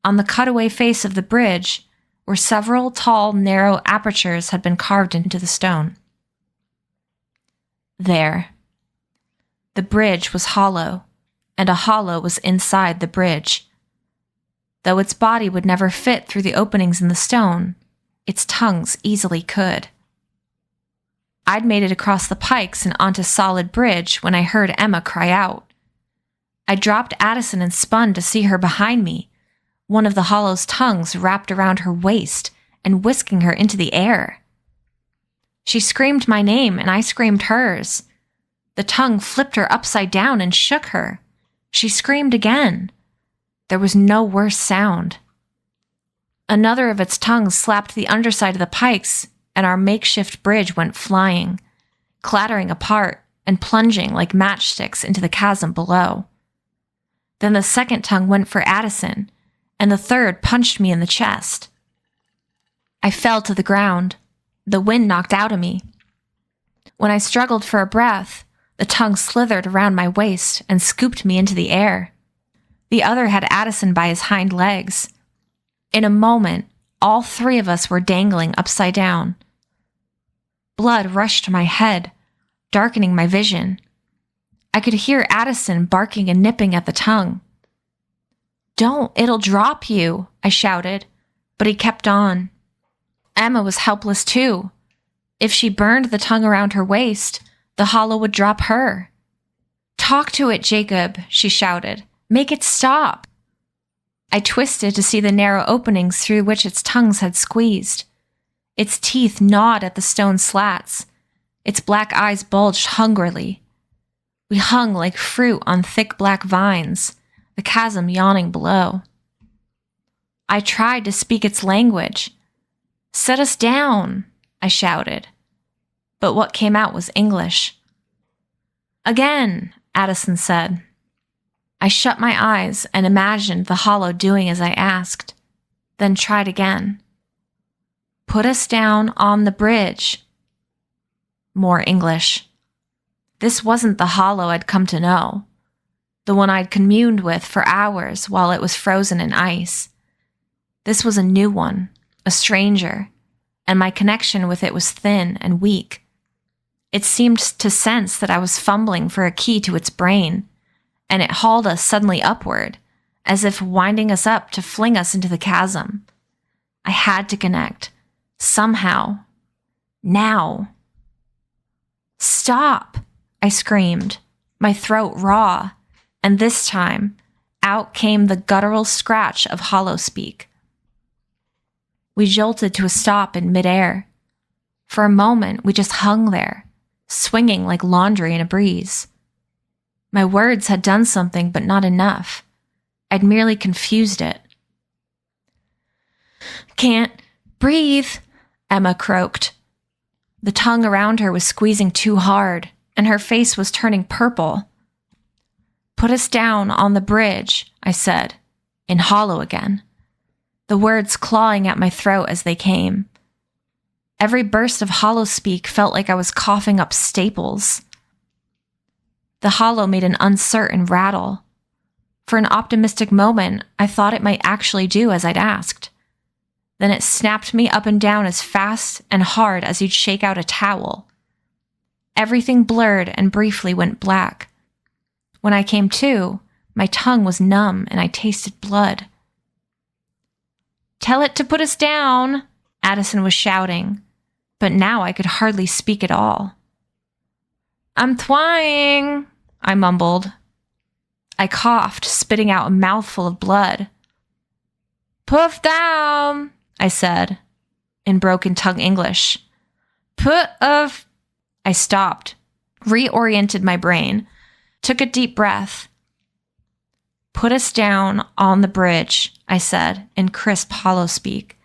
On the cutaway face of the bridge, where several tall, narrow apertures had been carved into the stone. There. The bridge was hollow, and a hollow was inside the bridge. Though its body would never fit through the openings in the stone, its tongues easily could. I'd made it across the pikes and onto solid bridge when I heard Emma cry out. I dropped Addison and spun to see her behind me, one of the hollow's tongues wrapped around her waist and whisking her into the air. She screamed my name and I screamed hers. The tongue flipped her upside down and shook her. She screamed again. There was no worse sound. Another of its tongues slapped the underside of the pikes, and our makeshift bridge went flying, clattering apart and plunging like matchsticks into the chasm below. Then the second tongue went for Addison, and the third punched me in the chest. I fell to the ground. The wind knocked out of me. When I struggled for a breath, the tongue slithered around my waist and scooped me into the air. The other had Addison by his hind legs. In a moment, all three of us were dangling upside down. Blood rushed to my head, darkening my vision. I could hear Addison barking and nipping at the tongue. "Don't, it'll drop you," I shouted, but he kept on. Emma was helpless too. If she burned the tongue around her waist, the hollow would drop her. "Talk to it, Jacob," she shouted. "Make it stop." I twisted to see the narrow openings through which its tongues had squeezed. Its teeth gnawed at the stone slats. Its black eyes bulged hungrily. We hung like fruit on thick black vines, the chasm yawning below. I tried to speak its language. "Set us down," I shouted. But what came out was English. "Again," Addison said. I shut my eyes and imagined the hollow doing as I asked, then tried again. "Put us down on the bridge." More English. This wasn't the hollow I'd come to know, the one I'd communed with for hours while it was frozen in ice. This was a new one, a stranger, and my connection with it was thin and weak. It seemed to sense that I was fumbling for a key to its brain, and it hauled us suddenly upward, as if winding us up to fling us into the chasm. I had to connect. Somehow. Now. Stop, I screamed, my throat raw, and this time, out came the guttural scratch of hollow speak. We jolted to a stop in midair. For a moment, we just hung there, swinging like laundry in a breeze. My words had done something, but not enough. I'd merely confused it. Can't breathe, Emma croaked. The tongue around her was squeezing too hard, and her face was turning purple. Put us down on the bridge, I said, in hollow again, the words clawing at my throat as they came. Every burst of hollow speak felt like I was coughing up staples. The hollow made an uncertain rattle. For an optimistic moment, I thought it might actually do as I'd asked. Then it snapped me up and down as fast and hard as you'd shake out a towel. Everything blurred and briefly went black. When I came to, my tongue was numb and I tasted blood. Tell it to put us down, Addison was shouting, but now I could hardly speak at all. I'm twying, I mumbled. I coughed, spitting out a mouthful of blood. Puff down, I said, in broken tongue English. I stopped, reoriented my brain, took a deep breath. Put us down on the bridge, I said, in crisp hollow speak.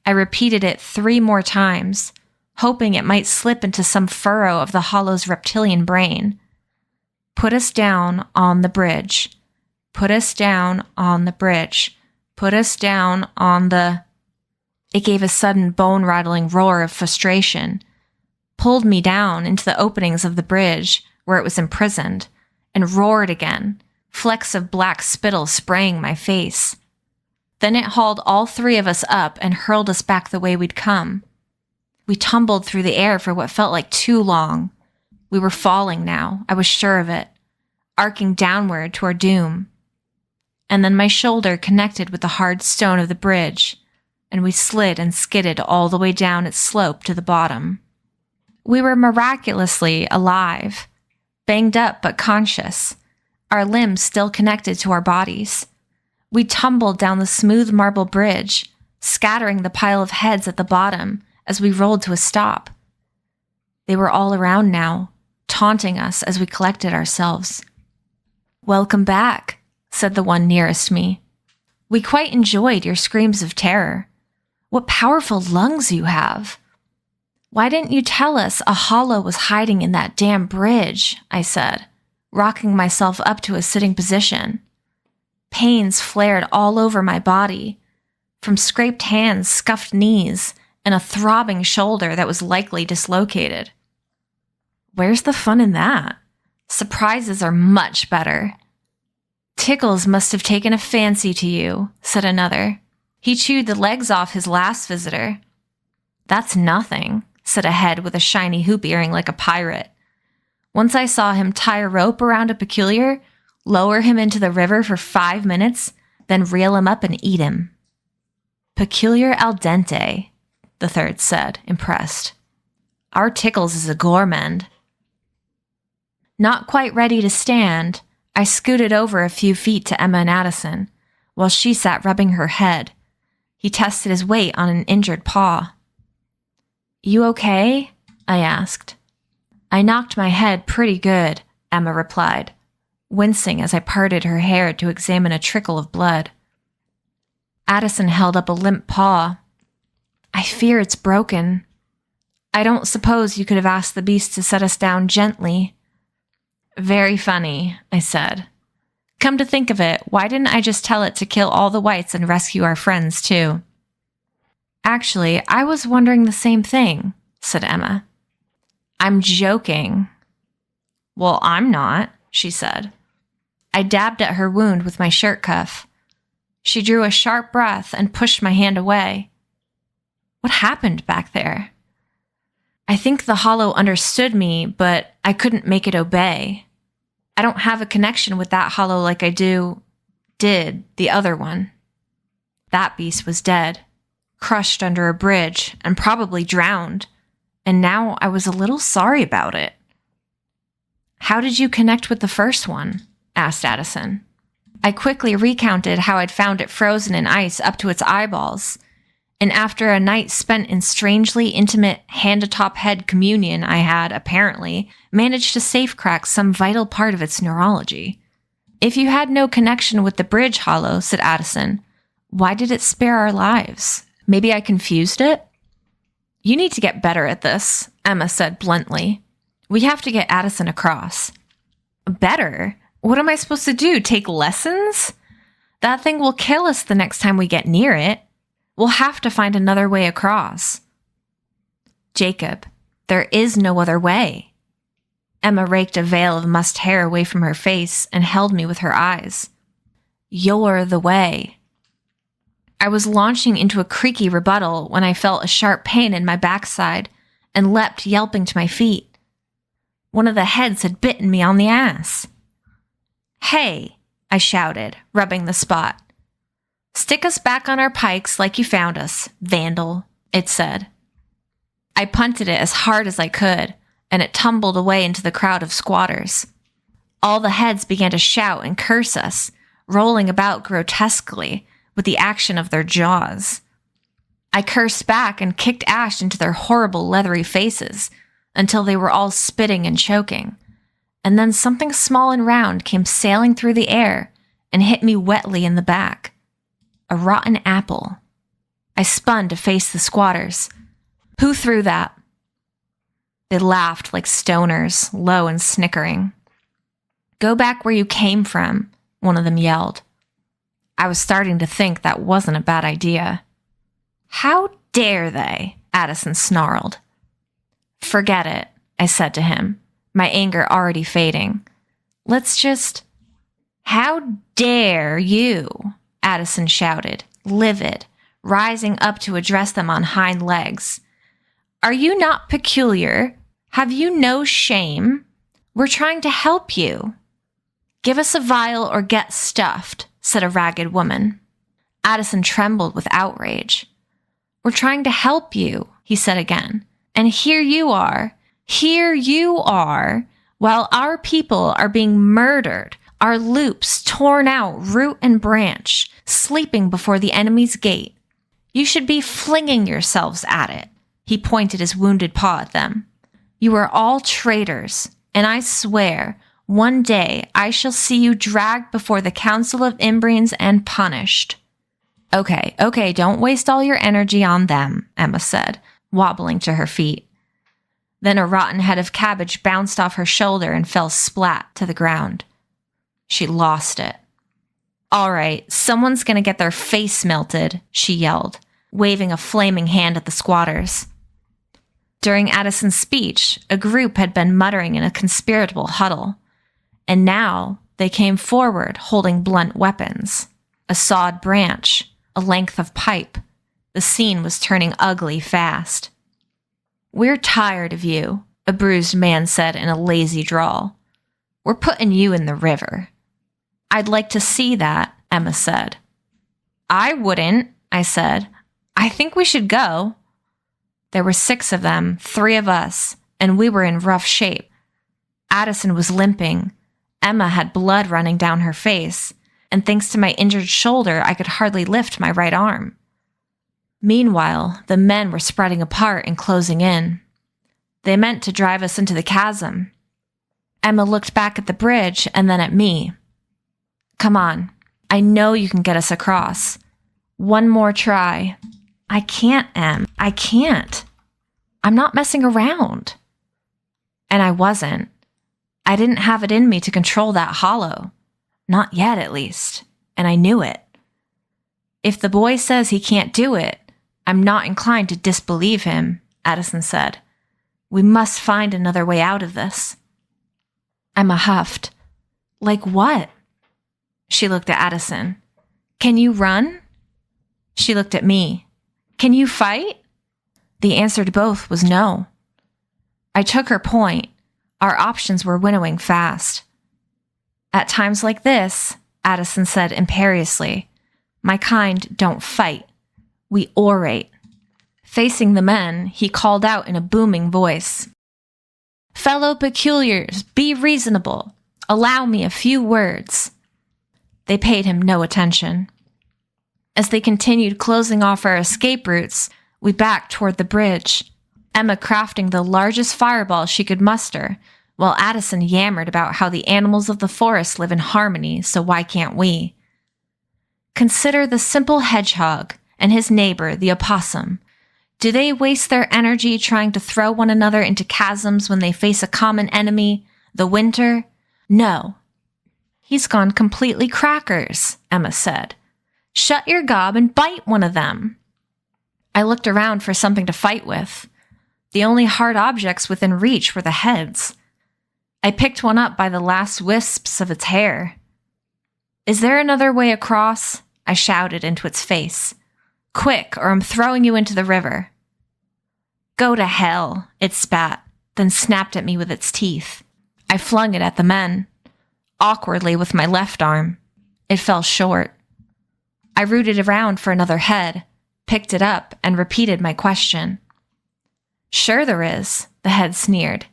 I repeated it 3 more times, hoping it might slip into some furrow of the hollow's reptilian brain. Put us down on the bridge. Put us down on the bridge. Put us down on the... It gave a sudden bone-rattling roar of frustration, pulled me down into the openings of the bridge where it was imprisoned, and roared again, flecks of black spittle spraying my face. Then it hauled all 3 of us up and hurled us back the way we'd come. We tumbled through the air for what felt like too long. We were falling now, I was sure of it, arcing downward to our doom. And then my shoulder connected with the hard stone of the bridge, and we slid and skidded all the way down its slope to the bottom. We were miraculously alive, banged up but conscious, our limbs still connected to our bodies. We tumbled down the smooth marble bridge, scattering the pile of heads at the bottom as we rolled to a stop. They were all around now, taunting us as we collected ourselves. Welcome back, said the one nearest me. We quite enjoyed your screams of terror. What powerful lungs you have. Why didn't you tell us a hollow was hiding in that damn bridge, I said, rocking myself up to a sitting position. Pains flared all over my body, from scraped hands, scuffed knees, and a throbbing shoulder that was likely dislocated. Where's the fun in that? Surprises are much better. Tickles must have taken a fancy to you, said another. He chewed the legs off his last visitor. That's nothing, said a head with a shiny hoop earring like a pirate. Once I saw him tie a rope around a peculiar, lower him into the river for 5 minutes, then reel him up and eat him. Peculiar al dente, the third said, impressed. Our Tickles is a gourmand. Not quite ready to stand, I scooted over a few feet to Emma and Addison, while she sat rubbing her head. He tested his weight on an injured paw. You okay? I asked. I knocked my head pretty good, Emma replied, wincing as I parted her hair to examine a trickle of blood. Addison held up a limp paw. I fear it's broken. I don't suppose you could have asked the beast to set us down gently. Very funny, I said. Come to think of it, why didn't I just tell it to kill all the whites and rescue our friends, too? Actually, I was wondering the same thing, said Emma. I'm joking. Well, I'm not, she said. I dabbed at her wound with my shirt cuff. She drew a sharp breath and pushed my hand away. What happened back there? I think the hollow understood me, but I couldn't make it obey. I don't have a connection with that hollow like I did the other one. That beast was dead, crushed under a bridge and probably drowned, and now I was a little sorry about it. How did you connect with the first one? Asked Addison. I quickly recounted how I'd found it frozen in ice up to its eyeballs, and after a night spent in strangely intimate hand-to-top-head communion I had, apparently, managed to safecrack some vital part of its neurology. If you had no connection with the bridge hollow, said Addison, why did it spare our lives? Maybe I confused it? You need to get better at this, Emma said bluntly. We have to get Addison across. Better? What am I supposed to do? Take lessons? That thing will kill us the next time we get near it. We'll have to find another way across. Jacob, there is no other way. Emma raked a veil of mussed hair away from her face and held me with her eyes. You're the way. I was launching into a creaky rebuttal when I felt a sharp pain in my backside and leapt yelping to my feet. One of the heads had bitten me on the ass. Hey, I shouted, rubbing the spot. Stick us back on our pikes like you found us, vandal, it said. I punted it as hard as I could, and it tumbled away into the crowd of squatters. All the heads began to shout and curse us, rolling about grotesquely with the action of their jaws. I cursed back and kicked ash into their horrible leathery faces until they were all spitting and choking, and then something small and round came sailing through the air and hit me wetly in the back. A rotten apple. I spun to face the squatters. Who threw that? They laughed like stoners, low and snickering. Go back where you came from, one of them yelled. I was starting to think that wasn't a bad idea. How dare they? Addison snarled. Forget it, I said to him, my anger already fading. Let's just... How dare you? Addison shouted, livid, rising up to address them on hind legs. Are you not peculiar? Have you no shame? We're trying to help you. Give us a vial or get stuffed, said a ragged woman. Addison trembled with outrage. We're trying to help you, he said again. And here you are, while our people are being murdered, our loops torn out root and branch, sleeping before the enemy's gate. You should be flinging yourselves at it. He pointed his wounded paw at them. You are all traitors, and I swear, one day I shall see you dragged before the Council of Imbrians and punished. Okay, don't waste all your energy on them, Emma said, wobbling to her feet. Then a rotten head of cabbage bounced off her shoulder and fell splat to the ground. She lost it. All right, someone's going to get their face melted, she yelled, waving a flaming hand at the squatters. During Addison's speech, a group had been muttering in a conspiratable huddle, and now they came forward holding blunt weapons, a sawed branch, a length of pipe. The scene was turning ugly fast. We're tired of you, a bruised man said in a lazy drawl. We're putting you in the river. I'd like to see that, Emma said. I wouldn't, I said. I think we should go. There were 6 of them, 3 of us, and we were in rough shape. Addison was limping. Emma had blood running down her face, and thanks to my injured shoulder, I could hardly lift my right arm. Meanwhile, the men were spreading apart and closing in. They meant to drive us into the chasm. Emma looked back at the bridge and then at me. Come on, I know you can get us across. One more try. I can't, Em. I can't. I'm not messing around. And I wasn't. I didn't have it in me to control that hollow. Not yet, at least. And I knew it. If the boy says he can't do it, I'm not inclined to disbelieve him, Addison said. We must find another way out of this. Emma huffed. Like what? She looked at Addison. Can you run? She looked at me. Can you fight? The answer to both was no. I took her point. Our options were winnowing fast. At times like this, Addison said imperiously, my kind don't fight. We orate. Facing the men, he called out in a booming voice, "Fellow peculiars, be reasonable. Allow me a few words." They paid him no attention. As they continued closing off our escape routes, we backed toward the bridge, Emma crafting the largest fireball she could muster, while Addison yammered about how the animals of the forest live in harmony, so why can't we? Consider the simple hedgehog and his neighbor, the opossum. Do they waste their energy trying to throw one another into chasms when they face a common enemy, the winter? No. "He's gone completely crackers," Emma said. "Shut your gob and bite one of them." I looked around for something to fight with. The only hard objects within reach were the heads. I picked one up by the last wisps of its hair. "Is there another way across?" I shouted into its face. "Quick, or I'm throwing you into the river." "Go to hell," it spat, then snapped at me with its teeth. I flung it at the men, awkwardly with my left arm. It fell short. I rooted around for another head, picked it up, and repeated my question. "Sure there is," the head sneered.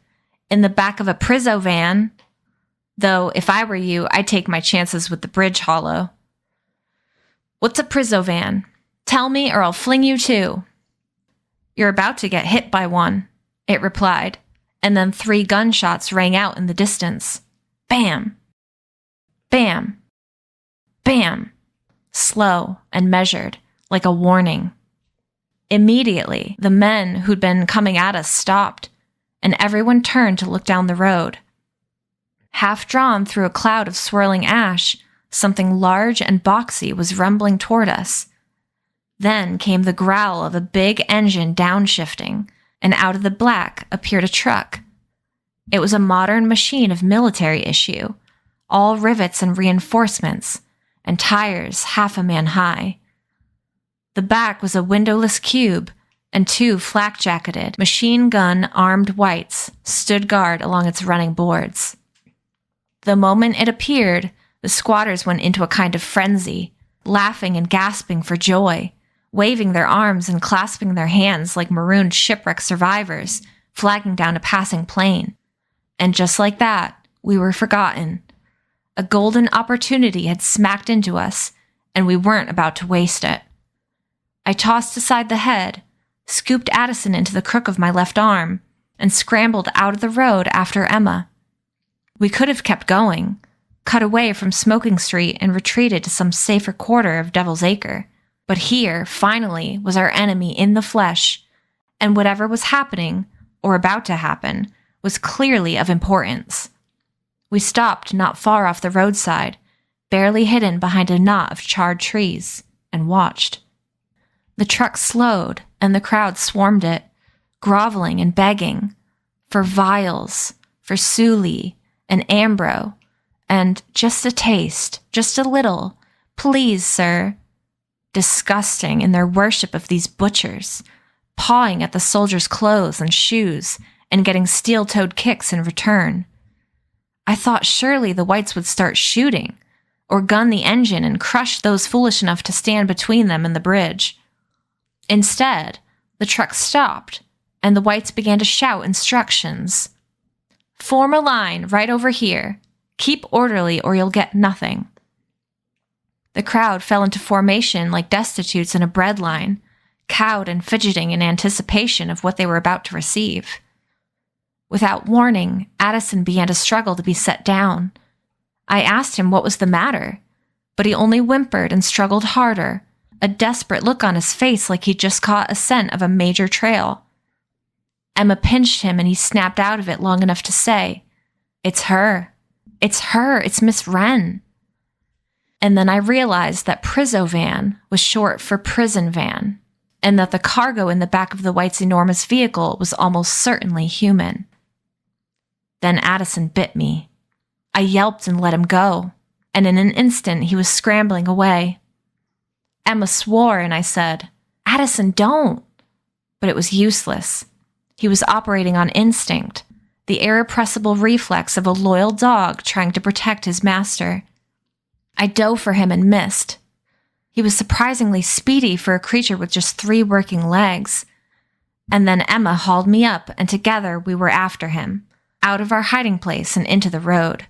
"In the back of a Prizzo van. Though, if I were you, I'd take my chances with the bridge hollow." "What's a Prizzo van? Tell me or I'll fling you too." "You're about to get hit by one," it replied, and then 3 gunshots rang out in the distance. Bam! Bam! Bam! Slow and measured, like a warning. Immediately, the men who'd been coming at us stopped, and everyone turned to look down the road. Half drawn through a cloud of swirling ash, something large and boxy was rumbling toward us. Then came the growl of a big engine downshifting, and out of the black appeared a truck. It was a modern machine of military issue, all rivets and reinforcements, and tires half a man high. The back was a windowless cube, and 2 flak-jacketed, machine-gun-armed whites stood guard along its running boards. The moment it appeared, the squatters went into a kind of frenzy, laughing and gasping for joy, waving their arms and clasping their hands like marooned shipwreck survivors, flagging down a passing plane. And just like that, we were forgotten. A golden opportunity had smacked into us, and we weren't about to waste it. I tossed aside the head, scooped Addison into the crook of my left arm, and scrambled out of the road after Emma. We could have kept going, cut away from Smoking Street and retreated to some safer quarter of Devil's Acre. But here, finally, was our enemy in the flesh, and whatever was happening, or about to happen, was clearly of importance. We stopped not far off the roadside, barely hidden behind a knot of charred trees, and watched. The truck slowed, and the crowd swarmed it, groveling and begging, for vials, for Suli and Ambro, and just a taste, just a little, please, sir. Disgusting in their worship of these butchers, pawing at the soldiers' clothes and shoes, and getting steel-toed kicks in return. I thought surely the whites would start shooting, or gun the engine and crush those foolish enough to stand between them and the bridge. Instead, the truck stopped, and the whites began to shout instructions. "Form a line right over here. Keep orderly or you'll get nothing." The crowd fell into formation like destitutes in a bread line, cowed and fidgeting in anticipation of what they were about to receive. Without warning, Addison began to struggle to be set down. I asked him what was the matter, but he only whimpered and struggled harder, a desperate look on his face like he'd just caught a scent of a major trail. Emma pinched him and he snapped out of it long enough to say, "It's her. It's her. It's Miss Wren." And then I realized that Prizzo van was short for prison van, and that the cargo in the back of the white's enormous vehicle was almost certainly human. Then Addison bit me. I yelped and let him go, and in an instant he was scrambling away. Emma swore, and I said, "Addison, don't!" But it was useless. He was operating on instinct, the irrepressible reflex of a loyal dog trying to protect his master. I dove for him and missed. He was surprisingly speedy for a creature with just 3 working legs. And then Emma hauled me up, and together we were after him, out of our hiding place and into the road.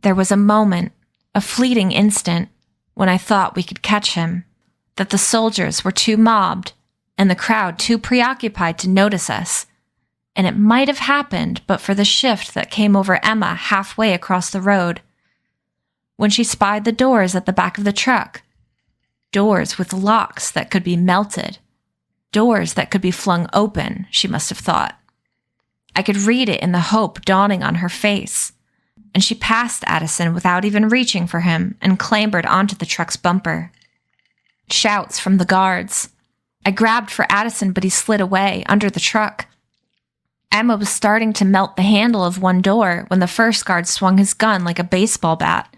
There was a moment, a fleeting instant, when I thought we could catch him, that the soldiers were too mobbed and the crowd too preoccupied to notice us. And it might have happened but for the shift that came over Emma halfway across the road, when she spied the doors at the back of the truck. Doors with locks that could be melted. Doors that could be flung open, she must have thought. I could read it in the hope dawning on her face. And she passed Addison without even reaching for him and clambered onto the truck's bumper. Shouts from the guards. I grabbed for Addison, but he slid away under the truck. Emma was starting to melt the handle of one door when the first guard swung his gun like a baseball bat.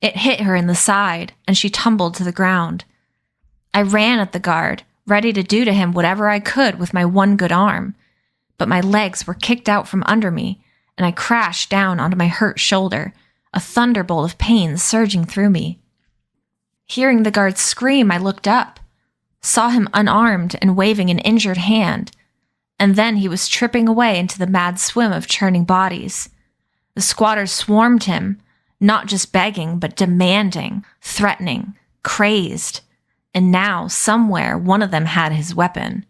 It hit her in the side, and she tumbled to the ground. I ran at the guard, ready to do to him whatever I could with my one good arm, but my legs were kicked out from under me, and I crashed down onto my hurt shoulder, a thunderbolt of pain surging through me. Hearing the guard scream, I looked up, saw him unarmed and waving an injured hand, and then he was tripping away into the mad swim of churning bodies. The squatters swarmed him, not just begging, but demanding, threatening, crazed, and now, somewhere, one of them had his weapon.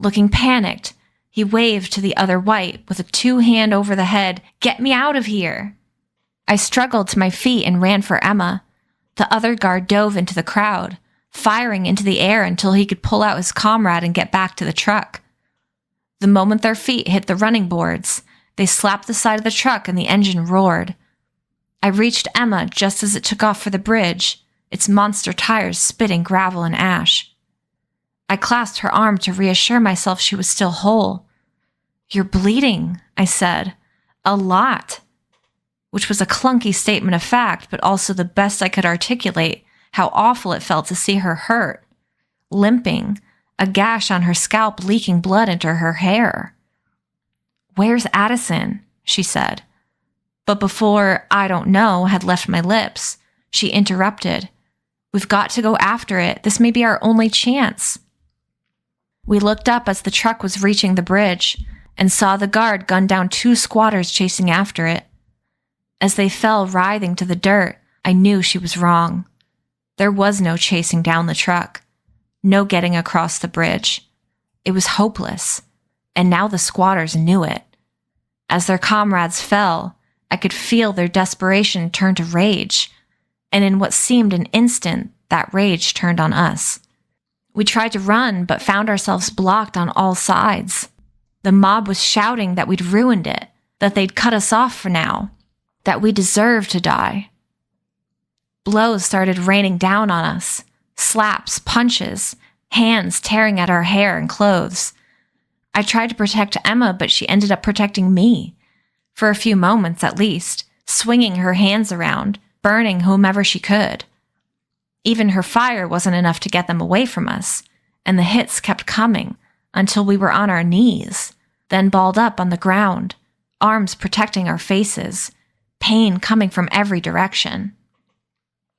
Looking panicked, he waved to the other white with a 2-hand over the head, "Get me out of here!" I struggled to my feet and ran for Emma. The other guard dove into the crowd, firing into the air until he could pull out his comrade and get back to the truck. The moment their feet hit the running boards, they slapped the side of the truck and the engine roared. I reached Emma just as it took off for the bridge, its monster tires spitting gravel and ash. I clasped her arm to reassure myself she was still whole. "You're bleeding," I said. "A lot." Which was a clunky statement of fact, but also the best I could articulate how awful it felt to see her hurt, limping, a gash on her scalp leaking blood into her hair. "Where's Addison?" she said. But before "I don't know" had left my lips, she interrupted. "We've got to go after it. This may be our only chance." We looked up as the truck was reaching the bridge and saw the guard gun down 2 squatters chasing after it. As they fell writhing to the dirt, I knew she was wrong. There was no chasing down the truck, no getting across the bridge. It was hopeless, and now the squatters knew it. As their comrades fell, I could feel their desperation turn to rage, and in what seemed an instant, that rage turned on us. We tried to run, but found ourselves blocked on all sides. The mob was shouting that we'd ruined it, that they'd cut us off for now, that we deserved to die. Blows started raining down on us, slaps, punches, hands tearing at our hair and clothes. I tried to protect Emma, but she ended up protecting me, for a few moments at least, swinging her hands around, burning whomever she could. Even her fire wasn't enough to get them away from us, and the hits kept coming until we were on our knees, then balled up on the ground, arms protecting our faces, pain coming from every direction.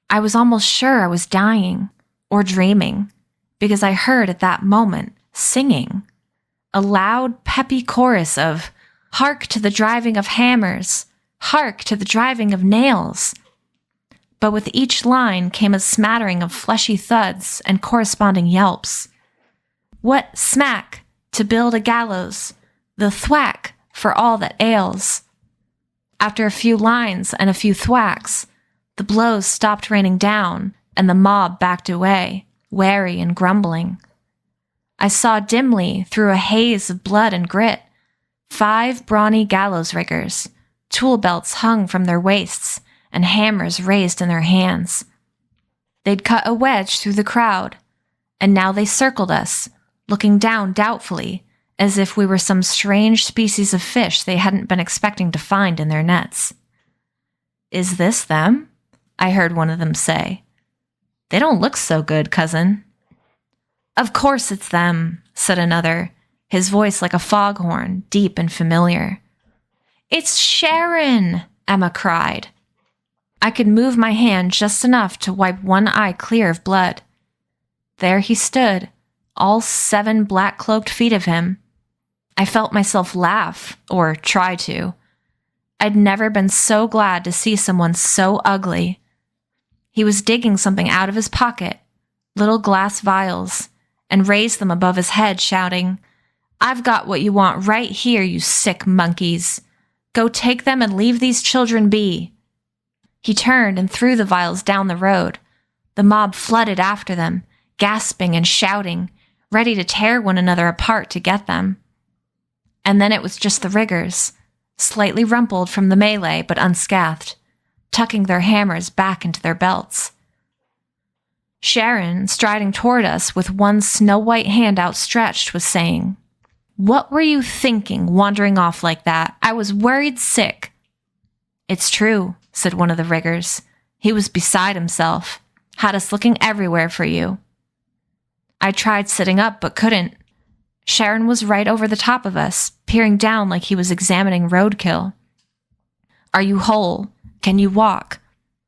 I was almost sure I was dying, or dreaming, because I heard at that moment singing, a loud, peppy chorus of "Hark to the driving of hammers! Hark to the driving of nails!" But with each line came a smattering of fleshy thuds and corresponding yelps. What smack to build a gallows, the thwack for all that ails. After a few lines and a few thwacks, the blows stopped raining down and the mob backed away, wary and grumbling. I saw dimly through a haze of blood and grit 5 brawny gallows riggers, tool belts hung from their waists and hammers raised in their hands. They'd cut a wedge through the crowd, and now they circled us, looking down doubtfully, as if we were some strange species of fish they hadn't been expecting to find in their nets. "Is this them?" I heard one of them say. "They don't look so good, cousin." "Of course it's them," said another, his voice like a foghorn, deep and familiar. "It's Sharon!" Emma cried. I could move my hand just enough to wipe one eye clear of blood. There he stood, all 7 black-cloaked feet of him. I felt myself laugh, or try to. I'd never been so glad to see someone so ugly. He was digging something out of his pocket, little glass vials, and raised them above his head, shouting, "I've got what you want right here, you sick monkeys. Go take them and leave these children be." He turned and threw the vials down the road. The mob flooded after them, gasping and shouting, ready to tear one another apart to get them. And then it was just the riggers, slightly rumpled from the melee but unscathed, tucking their hammers back into their belts. Sharon, striding toward us with one snow-white hand outstretched, was saying, "What were you thinking, wandering off like that? I was worried sick." "It's true," said one of the riggers. "He was beside himself, had us looking everywhere for you." I tried sitting up but couldn't. Sharon was right over the top of us, peering down like he was examining roadkill. "Are you whole? Can you walk?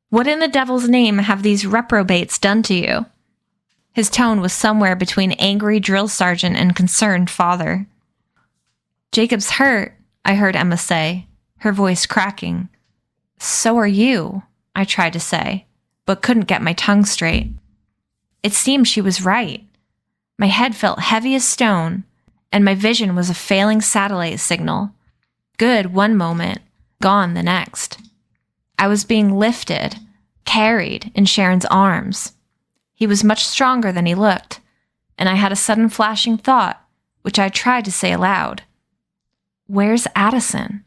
What in the devil's name have these reprobates done to you?" His tone was somewhere between angry drill sergeant and concerned father. "Jacob's hurt," I heard Emma say, her voice cracking. "So are you," I tried to say, but couldn't get my tongue straight. It seemed she was right. My head felt heavy as stone, and my vision was a failing satellite signal. Good one moment, gone the next. I was being lifted, carried in Sharon's arms. He was much stronger than he looked, and I had a sudden flashing thought, which I tried to say aloud. Where's Addison?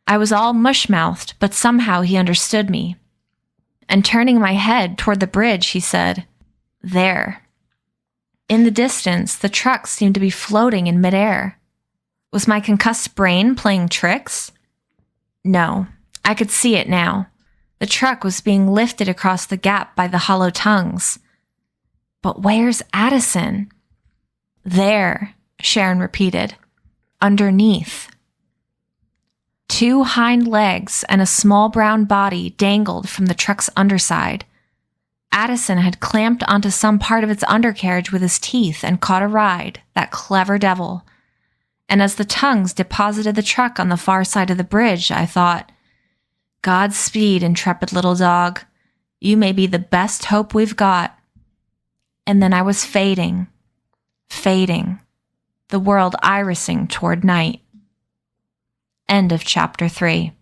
I was all mush-mouthed, but somehow he understood me. And turning my head toward the bridge, he said, "There." In the distance, the truck seemed to be floating in midair. Was my concussed brain playing tricks? No, I could see it now. The truck was being lifted across the gap by the hollow tongues. But where's Addison? "There," Sharon repeated. "Underneath." 2 hind legs and a small brown body dangled from the truck's underside. Addison had clamped onto some part of its undercarriage with his teeth and caught a ride, that clever devil. And as the tongues deposited the truck on the far side of the bridge, I thought, "Godspeed, intrepid little dog. You may be the best hope we've got." And then I was fading, the world irising toward night. End of chapter 3.